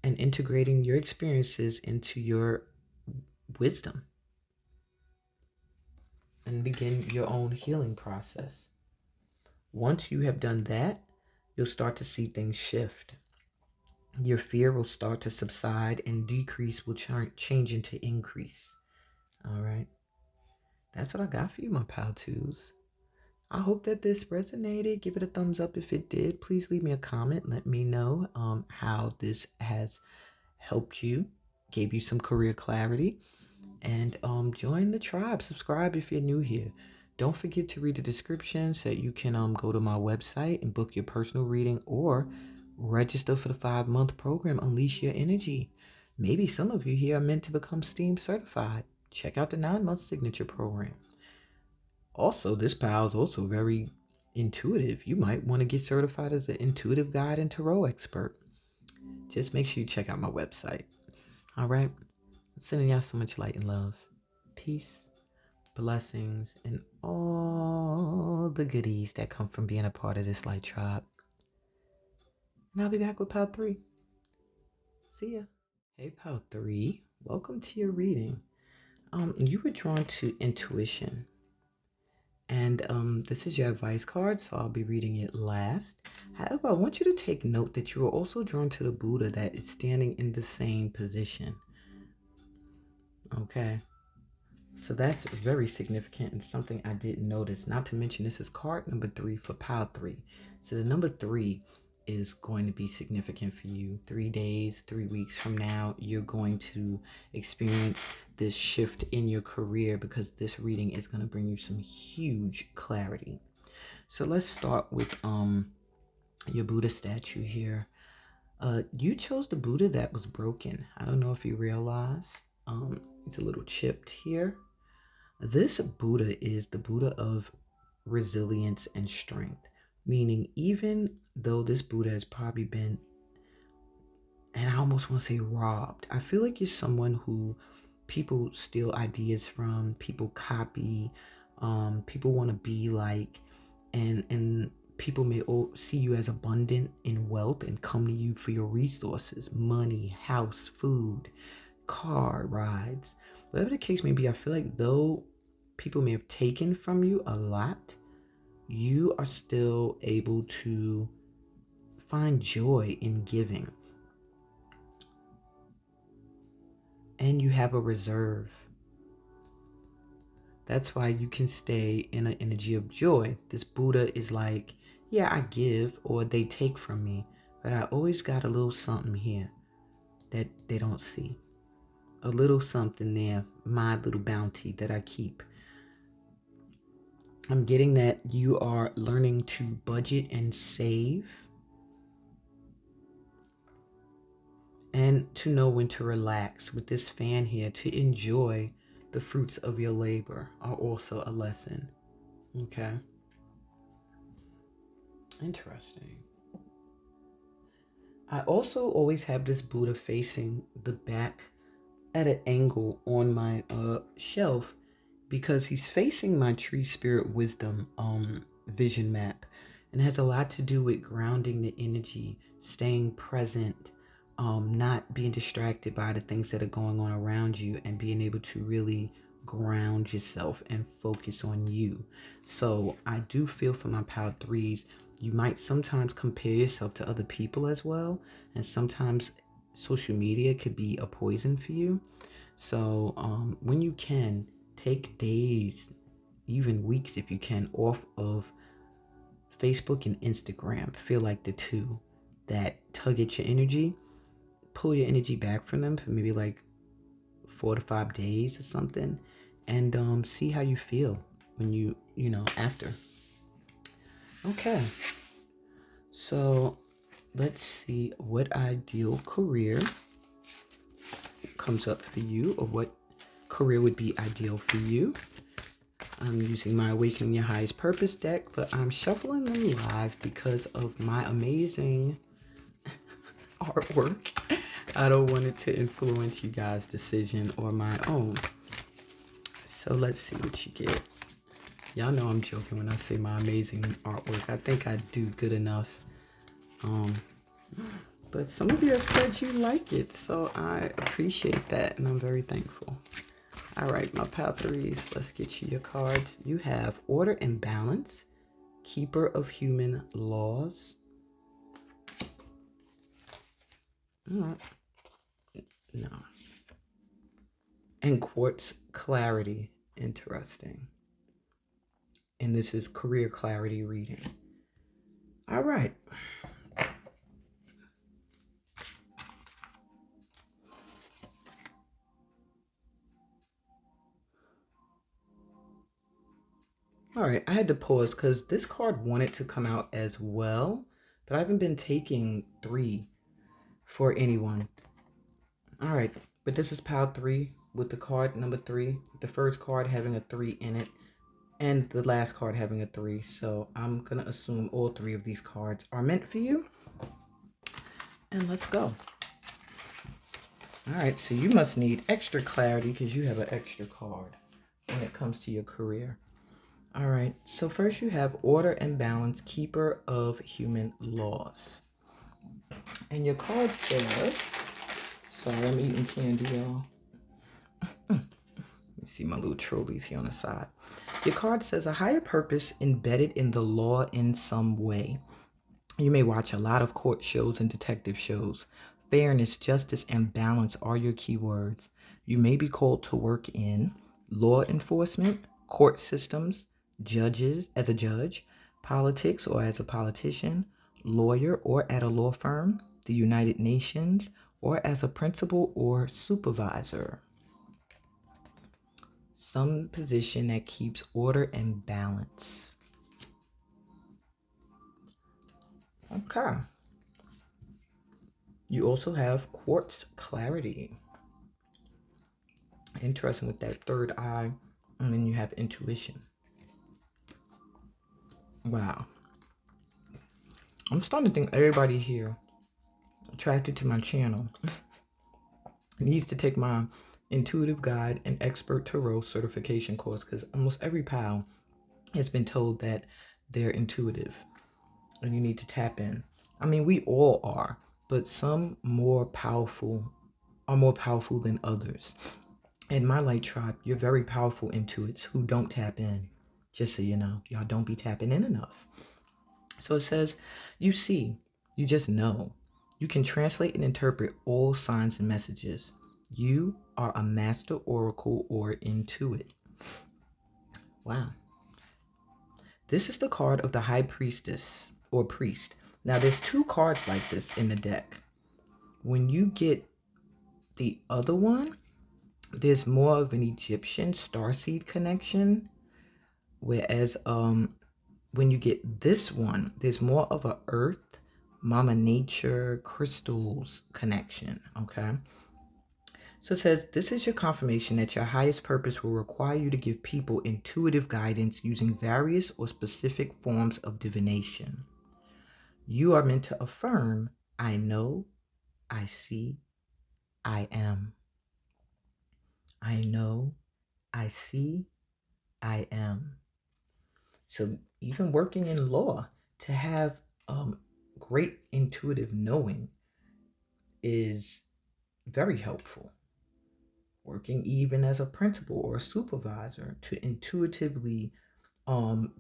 and integrating your experiences into your wisdom and begin your own healing process. Once you have done that, you'll start to see things shift. Your fear will start to subside and decrease will change into increase. All right. That's what I got for you, my pal twos. I hope that this resonated. Give it a thumbs up if it did. Please leave me a comment. Let me know how this has helped you, gave you some career clarity. And join the tribe. Subscribe if you're new here. Don't forget to read the description so that you can go to my website and book your personal reading or register for the 5-month program, Unleash Your Energy. Maybe some of you here are meant to become STEAM certified. Check out the 9-month signature program. Also, this pal is also very intuitive. You might want to get certified as an intuitive guide and tarot expert. Just make sure you check out my website. All right? I'm sending y'all so much light and love. Peace, blessings, and all the goodies that come from being a part of this light tribe. And I'll be back with part 3. See ya. Hey, part 3. Welcome to your reading. You were drawn to intuition. And this is your advice card, so I'll be reading it last. However, I want you to take note that you are also drawn to the Buddha that is standing in the same position. Okay. So that's very significant and something I didn't notice. Not to mention, this is card number 3 for pile 3. So the number 3 is going to be significant for you. 3 days, 3 weeks from now, you're going to experience this shift in your career because this reading is going to bring you some huge clarity. So let's start with your Buddha statue here. You chose the Buddha that was broken. I don't know if you realize. It's a little chipped here. This Buddha is the Buddha of resilience and strength, meaning even though this Buddha has probably been, and I almost want to say robbed, I feel like you're someone who people steal ideas from, people copy, people want to be like, and people may see you as abundant in wealth and come to you for your resources, money, house, food, car rides, whatever the case may be. I feel like though people may have taken from you a lot, you are still able to find joy in giving. And you have a reserve. That's why you can stay in an energy of joy. This Buddha is like, yeah, I give or they take from me, but I always got a little something here that they don't see. A little something there, my little bounty that I keep. I'm getting that you are learning to budget and save and to know when to relax. With this fan here, to enjoy the fruits of your labor are also a lesson. Okay. Interesting. I also always have this Buddha facing the back at an angle on my shelf because he's facing my tree spirit wisdom vision map, and it has a lot to do with grounding the energy, staying present, not being distracted by the things that are going on around you, and being able to really ground yourself and focus on you. So I do feel for my pile threes, you might sometimes compare yourself to other people as well. And sometimes social media could be a poison for you. So when you can, take days, even weeks if you can, off of Facebook and Instagram. Feel like the two that tug at your energy. Pull your energy back from them for maybe like 4 to 5 days or something, and see how you feel when after. Okay, so let's see what ideal career comes up for you, or what career would be ideal for you. I'm using my Awakening Your Highest Purpose deck, but I'm shuffling them live because of my amazing artwork. I don't want it to influence you guys' decision or my own. So let's see what you get. Y'all know I'm joking when I say my amazing artwork. I think I do good enough. But some of you have said you like it, so I appreciate that, and I'm very thankful. All right, my pile threes, let's get you your cards. You have Order and Balance, Keeper of Human Laws. No. And Quartz Clarity. Interesting. And this is career clarity reading. All right. All right, I had to pause because this card wanted to come out as well, but I haven't been taking 3 for anyone. All right, but this is pile 3 with the card number 3, the first card having a 3 in it, and the last card having a 3. So I'm going to assume all 3 of these cards are meant for you. And let's go. All right, so you must need extra clarity because you have an extra card when it comes to your career. All right, so first you have Order and Balance, Keeper of Human Laws. And your card says, sorry, I'm eating candy, y'all. Let me see my little trolleys here on the side. Your card says, a higher purpose embedded in the law in some way. You may watch a lot of court shows and detective shows. Fairness, justice, and balance are your keywords. You may be called to work in law enforcement, court systems, judges as a judge, politics or as a politician, lawyer or at a law firm, the United Nations, or as a principal or supervisor. Some position that keeps order and balance. Okay. You also have Quartz Clarity. Interesting with that third eye. And then you have Intuition. Wow. I'm starting to think everybody here attracted to my channel needs to take my Intuitive Guide and Expert Tarot certification course, because almost every pal has been told that they're intuitive and you need to tap in. I mean, we all are, but some are more powerful than others. In my light tribe, you're very powerful intuits who don't tap in. Just so you know, y'all don't be tapping in enough. So it says, you see, you just know. You can translate and interpret all signs and messages. You are a master oracle or intuit. Wow. This is the card of the high priestess or priest. Now there's 2 cards like this in the deck. When you get the other one, there's more of an Egyptian starseed connection. Whereas when you get this one, there's more of a earth, mama nature, crystals connection, okay? So it says, this is your confirmation that your highest purpose will require you to give people intuitive guidance using various or specific forms of divination. You are meant to affirm, I know, I see, I am. I know, I see, I am. So even working in law, to have great intuitive knowing is very helpful. working even as a principal or a supervisor, to intuitively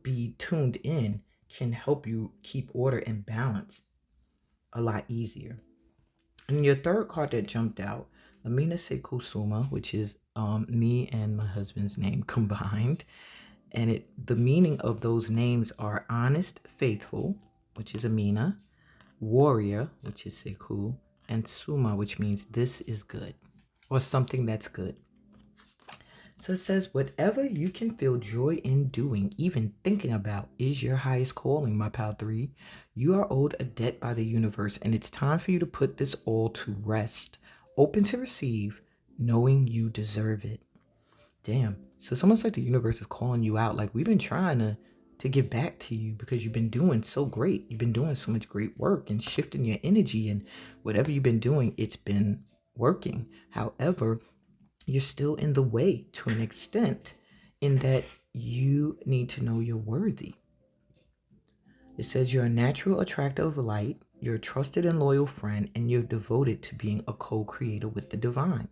be tuned in can help you keep order and balance a lot easier. And your third card that jumped out, Amina Sekou-Soumah, which is me and my husband's name combined. And the meaning of those names are honest, faithful, which is Amina, warrior, which is Sekou, and Suma, which means this is good, or something that's good. So it says, whatever you can feel joy in doing, even thinking about, is your highest calling, my pal 3. You are owed a debt by the universe, and it's time for you to put this all to rest. Open to receive, knowing you deserve it. Damn. So it's almost like the universe is calling you out. Like, we've been trying to give back to you because you've been doing so great. You've been doing so much great work and shifting your energy, and whatever you've been doing, it's been working. However, you're still in the way to an extent, in that you need to know you're worthy. It says you're a natural attractor of light, you're a trusted and loyal friend, and you're devoted to being a co-creator with the divine.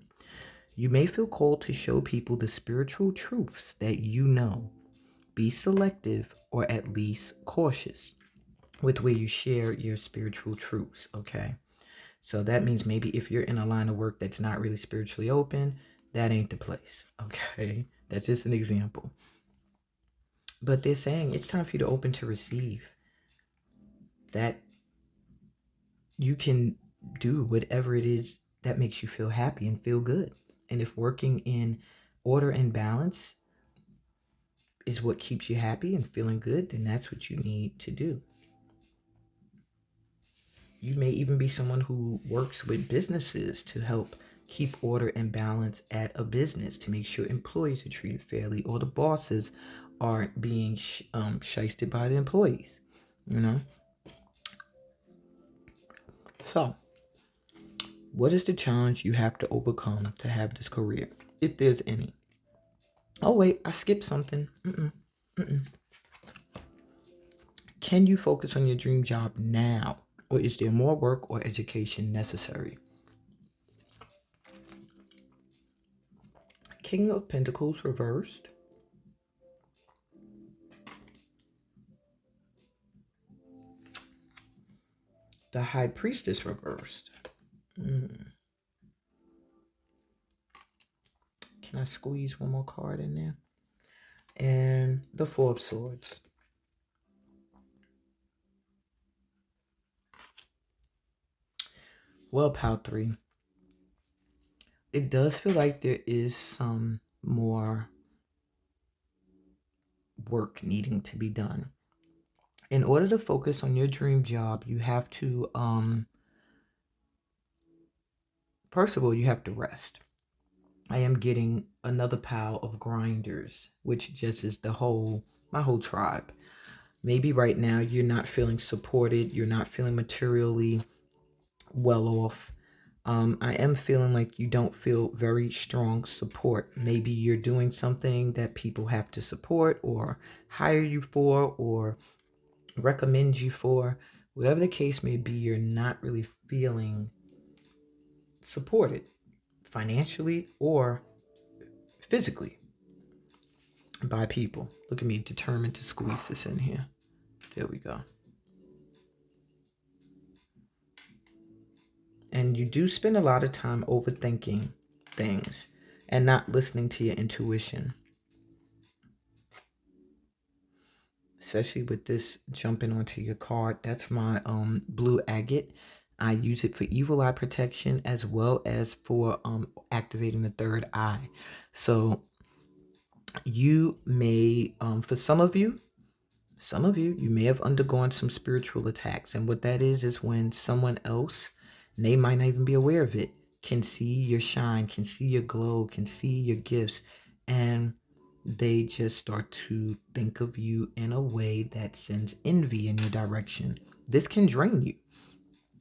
You may feel called to show people the spiritual truths that you know. Be selective, or at least cautious with where you share your spiritual truths, okay? So that means maybe if you're in a line of work that's not really spiritually open, that ain't the place, okay? That's just an example. But they're saying it's time for you to open to receive, that you can do whatever it is that makes you feel happy and feel good. And if working in order and balance is what keeps you happy and feeling good, then that's what you need to do. You may even be someone who works with businesses to help keep order and balance at a business, to make sure employees are treated fairly, or the bosses aren't being shysted by the employees, you know? So, what is the challenge you have to overcome to have this career, if there's any? Oh, wait, I skipped something. Can you focus on your dream job now, or is there more work or education necessary? King of Pentacles reversed. The High Priestess reversed. Can I squeeze one more card in there? And the Four of Swords. Well, pal 3, it does feel like there is some more work needing to be done. In order to focus on your dream job, you have to, first of all, you have to rest. I am getting another pile of grinders, which just is my whole tribe. Maybe right now you're not feeling supported, you're not feeling materially well off. I am feeling like you don't feel very strong support. Maybe you're doing something that people have to support or hire you for or recommend you for. Whatever the case may be, you're not really feeling supported financially or physically by people. Look at me, determined to squeeze this in here. There we go. And you do spend a lot of time overthinking things and not listening to your intuition. Especially with this jumping onto your card. That's my blue agate. I use it for evil eye protection as well as for activating the third eye. So you may, for some of you, you may have undergone some spiritual attacks. And what that is when someone else, and they might not even be aware of it, can see your shine, can see your glow, can see your gifts, and they just start to think of you in a way that sends envy in your direction. This can drain you.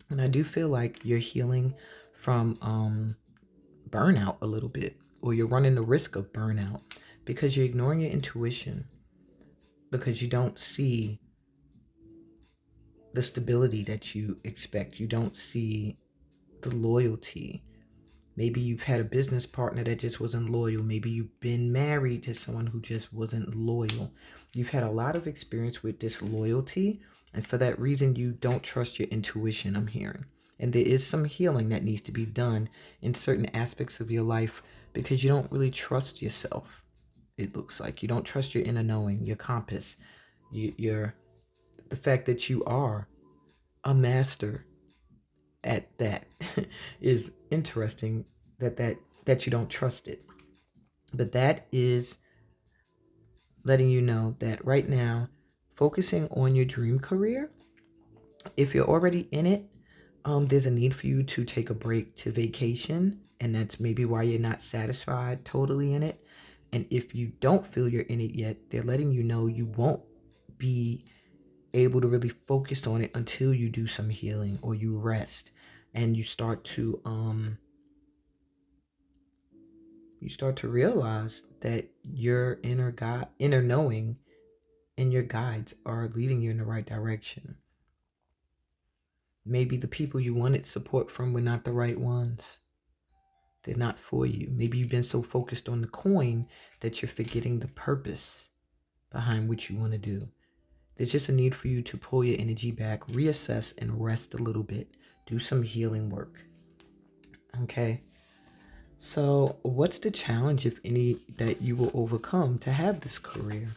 And I do feel like you're healing from burnout a little bit, or you're running the risk of burnout because you're ignoring your intuition, because you don't see the stability that you expect. You don't see the loyalty. Maybe you've had a business partner that just wasn't loyal. Maybe you've been married to someone who just wasn't loyal. You've had a lot of experience with disloyalty, and for that reason, you don't trust your intuition, I'm hearing. And there is some healing that needs to be done in certain aspects of your life because you don't really trust yourself. It looks like you don't trust your inner knowing, your compass, the fact that you are a master at that is interesting that you don't trust it. But that is letting you know that right now, focusing on your dream career, if you're already in it, there's a need for you to take a break to vacation, and that's maybe why you're not satisfied totally in it. And if you don't feel you're in it yet, they're letting you know you won't be able to really focus on it until you do some healing or you rest and you start to realize that your inner knowing and your guides are leading you in the right direction. Maybe the people you wanted support from were not the right ones. They're not for you. Maybe you've been so focused on the coin that you're forgetting the purpose behind what you want to do. There's just a need for you to pull your energy back, reassess, and rest a little bit. Do some healing work. Okay? So, what's the challenge, if any, that you will overcome to have this career?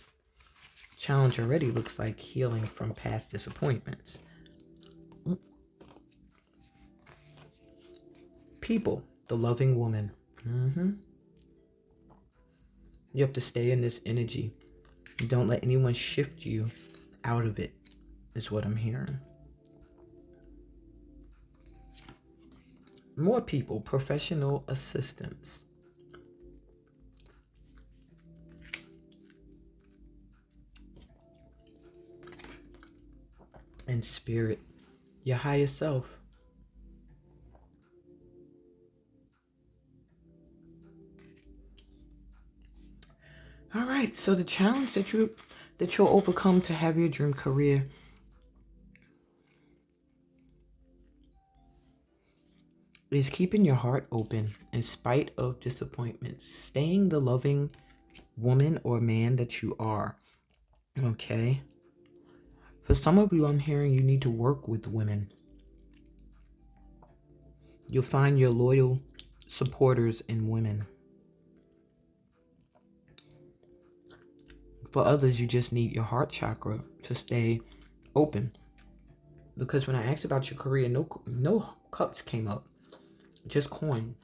Challenge already looks like healing from past disappointments. People, the loving woman. You have to stay in this energy. Don't let anyone shift you out of it, is what I'm hearing. More people, professional assistants. And spirit, your higher self. All right, so the challenge that you'll overcome to have your dream career is keeping your heart open in spite of disappointments, staying the loving woman or man that you are. Okay? For some of you, I'm hearing you need to work with women. You'll find your loyal supporters in women. For others, you just need your heart chakra to stay open. Because when I asked about your career, no cups came up, just coin.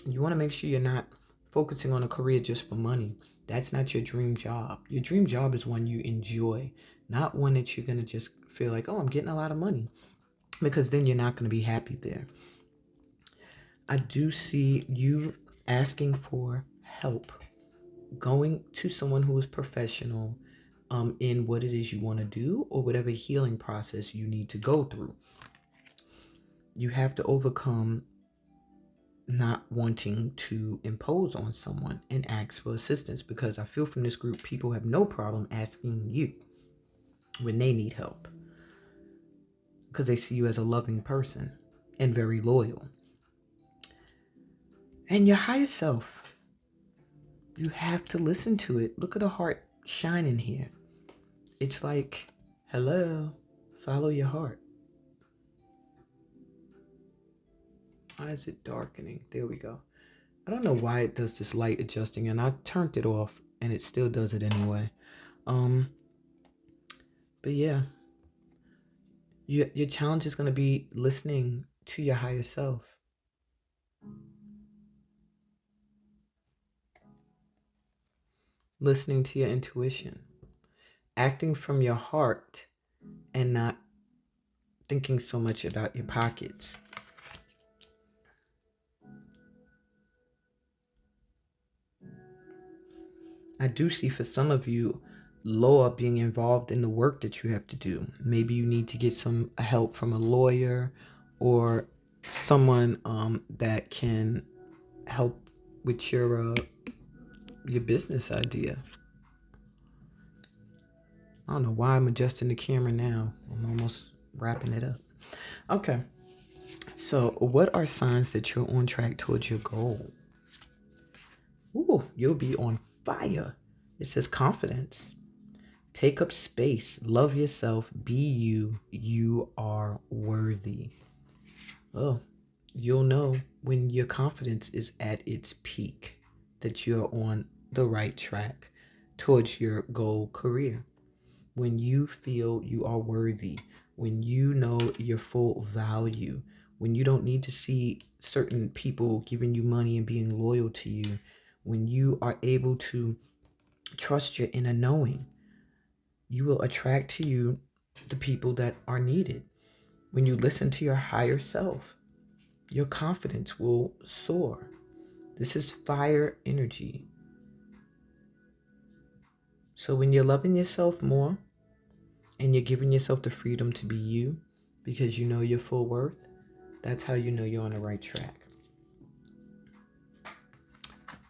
You want to make sure you're not focusing on a career just for money. That's not your dream job. Your dream job is one you enjoy, not one that you're going to just feel like, oh, I'm getting a lot of money. Because then you're not going to be happy there. I do see you asking for help, going to someone who is professional in what it is you want to do or whatever healing process you need to go through. You have to overcome not wanting to impose on someone and ask for assistance, because I feel from this group, people have no problem asking you when they need help because they see you as a loving person and very loyal. And your higher self, you have to listen to it. Look at the heart shining here. It's like, hello, follow your heart. Why is it darkening? There we go. I don't know why it does this light adjusting, and I turned it off and it still does it anyway. But yeah, your challenge is going to be listening to your higher self. Listening to your intuition. Acting from your heart and not thinking so much about your pockets. I do see for some of you, law being involved in the work that you have to do. Maybe you need to get some help from a lawyer or someone that can help with your business idea. I don't know why I'm adjusting the camera now. I'm almost wrapping it up. Okay. So, what are signs that you're on track towards your goal? Ooh, you'll be on fire. It says confidence. Take up space. Love yourself. Be you. You are worthy. Oh, you'll know when your confidence is at its peak that you're on the right track towards your goal career. When you feel you are worthy, when you know your full value, when you don't need to see certain people giving you money and being loyal to you, when you are able to trust your inner knowing, you will attract to you the people that are needed. When you listen to your higher self, your confidence will soar. This is fire energy. So when you're loving yourself more and you're giving yourself the freedom to be you because you know your full worth, that's how you know you're on the right track.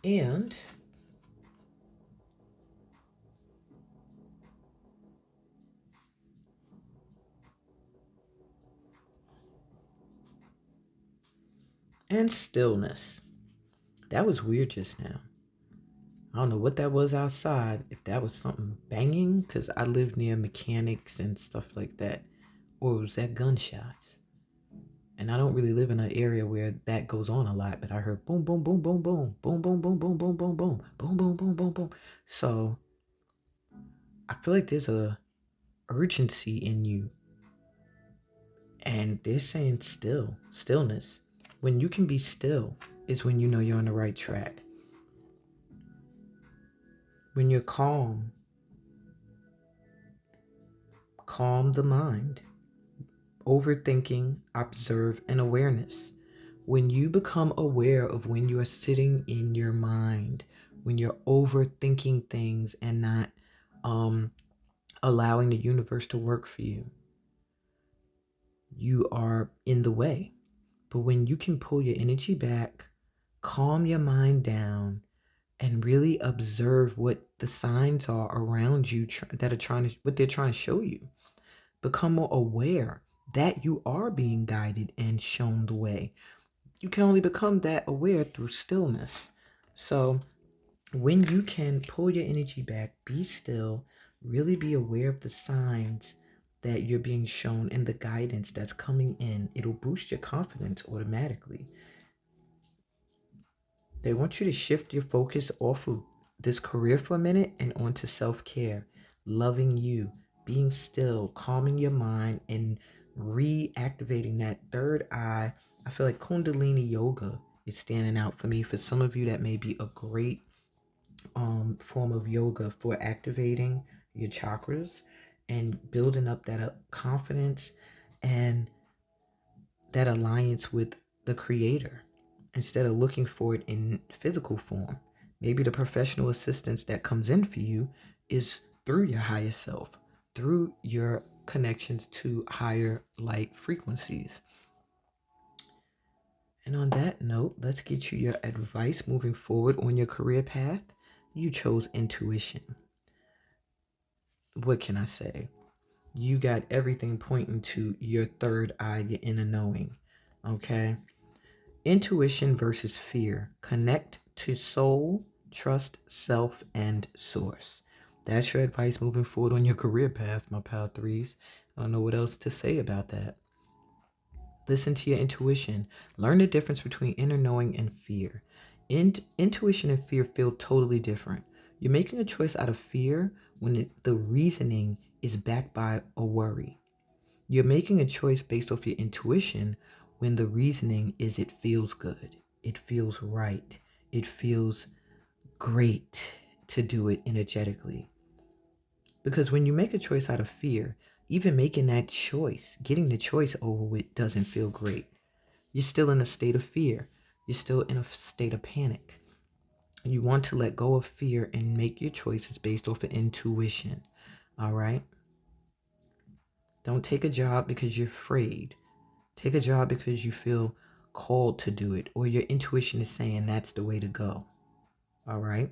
And stillness. That was weird just now. I don't know what that was outside, if that was something banging, because I live near mechanics and stuff like that, or was that gunshots? And I don't really live in an area where that goes on a lot, but I heard boom, boom, boom, boom, boom, boom, boom, boom, boom, boom, boom, boom, boom, boom, boom, boom, boom. So I feel like there's a urgency in you, and they're saying stillness. When you can be still is when you know you're on the right track. When you're calm the mind. Overthinking, observe, and awareness. When you become aware of when you are sitting in your mind, when you're overthinking things and not allowing the universe to work for you, you are in the way. But when you can pull your energy back, calm your mind down, and really observe what the signs are around you that are what they're trying to show you, become more aware that you are being guided and shown the way. You can only become that aware through stillness. So when you can pull your energy back, be still, really be aware of the signs that you're being shown and the guidance that's coming in, it'll boost your confidence automatically. They want you to shift your focus off of this career for a minute and onto self-care, loving you, being still, calming your mind, and reactivating that third eye. I feel like Kundalini yoga is standing out for me. For some of you, that may be a great form of yoga for activating your chakras and building up that confidence and that alliance with the creator instead of looking for it in physical form. Maybe the professional assistance that comes in for you is through your higher self, through your connections to higher light frequencies. And on that note, let's get you your advice moving forward on your career path. You chose intuition. What can I say? You got everything pointing to your third eye, your inner knowing. Okay? Intuition versus fear. Connect to soul, trust self, and source. That's your advice moving forward on your career path, my pal threes. I don't know what else to say about that. Listen to your intuition. Learn the difference between inner knowing and fear. Intuition and fear feel totally different. You're making a choice out of fear when the reasoning is backed by a worry. You're making a choice based off your intuition when the reasoning is it feels good, it feels right, it feels great to do it energetically. Because when you make a choice out of fear, even making that choice, getting the choice over with doesn't feel great. You're still in a state of fear. You're still in a state of panic. You want to let go of fear and make your choices based off of intuition. All right? Don't take a job because you're afraid. Take a job because you feel called to do it, or your intuition is saying that's the way to go. All right?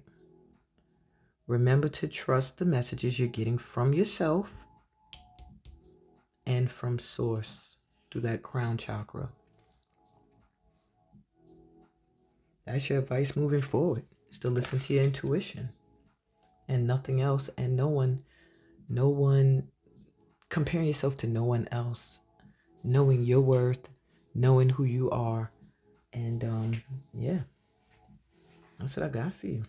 Remember to trust the messages you're getting from yourself and from source through that crown chakra. That's your advice moving forward, is to listen to your intuition and nothing else, and no one comparing yourself to no one else, knowing your worth, knowing who you are. And yeah, that's what I got for you.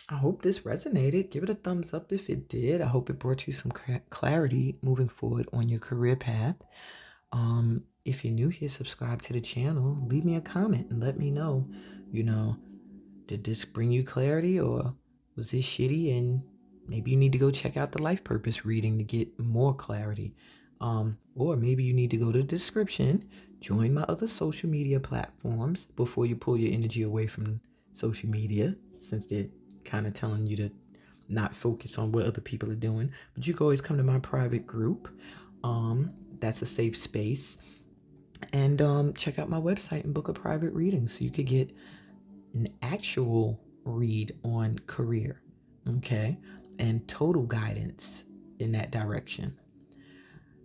I hope this resonated. Give it a thumbs up if it did. I hope it brought you some clarity moving forward on your career path. If you're new here, subscribe to the channel. Leave me a comment and let me know, you know, did this bring you clarity, or was this shitty and maybe you need to go check out the life purpose reading to get more clarity? Or maybe you need to go to the description, join my other social media platforms before you pull your energy away from social media, since they're kind of telling you to not focus on what other people are doing. But you can always come to my private group. That's a safe space. And check out my website and book a private reading so you could get an actual read on career, okay, and total guidance in that direction.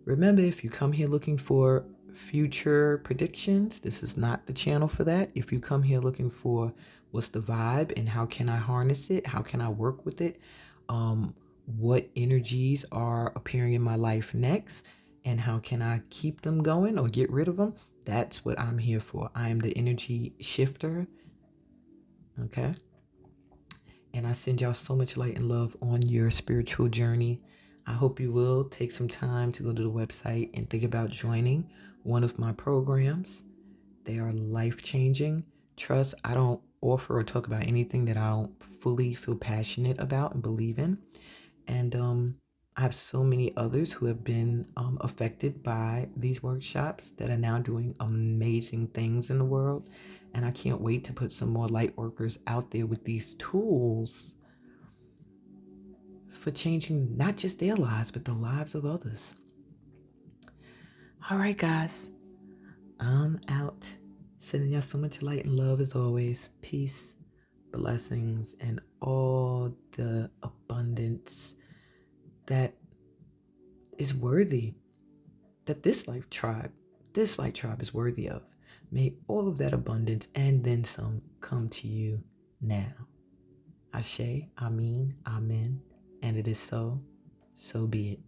Remember, if you come here looking for future predictions, this is not the channel for that. If you come here looking for what's the vibe and how can I harness it, how can I work with it, what energies are appearing in my life next, and how can I keep them going or get rid of them, that's what I'm here for. I am the energy shifter, okay? And I send y'all so much light and love on your spiritual journey. I hope you will take some time to go to the website and think about joining one of my programs. They are life-changing. Trust, I don't offer or talk about anything that I don't fully feel passionate about and believe in. And I have so many others who have been affected by these workshops that are now doing amazing things in the world. And I can't wait to put some more light workers out there with these tools for changing not just their lives, but the lives of others. All right, guys, I'm out. Sending y'all so much light and love as always. Peace, blessings, and all the abundance that is worthy, that this light tribe is worthy of. May all of that abundance and then some come to you now. Ashe, Amin, Amen. And it is so be it.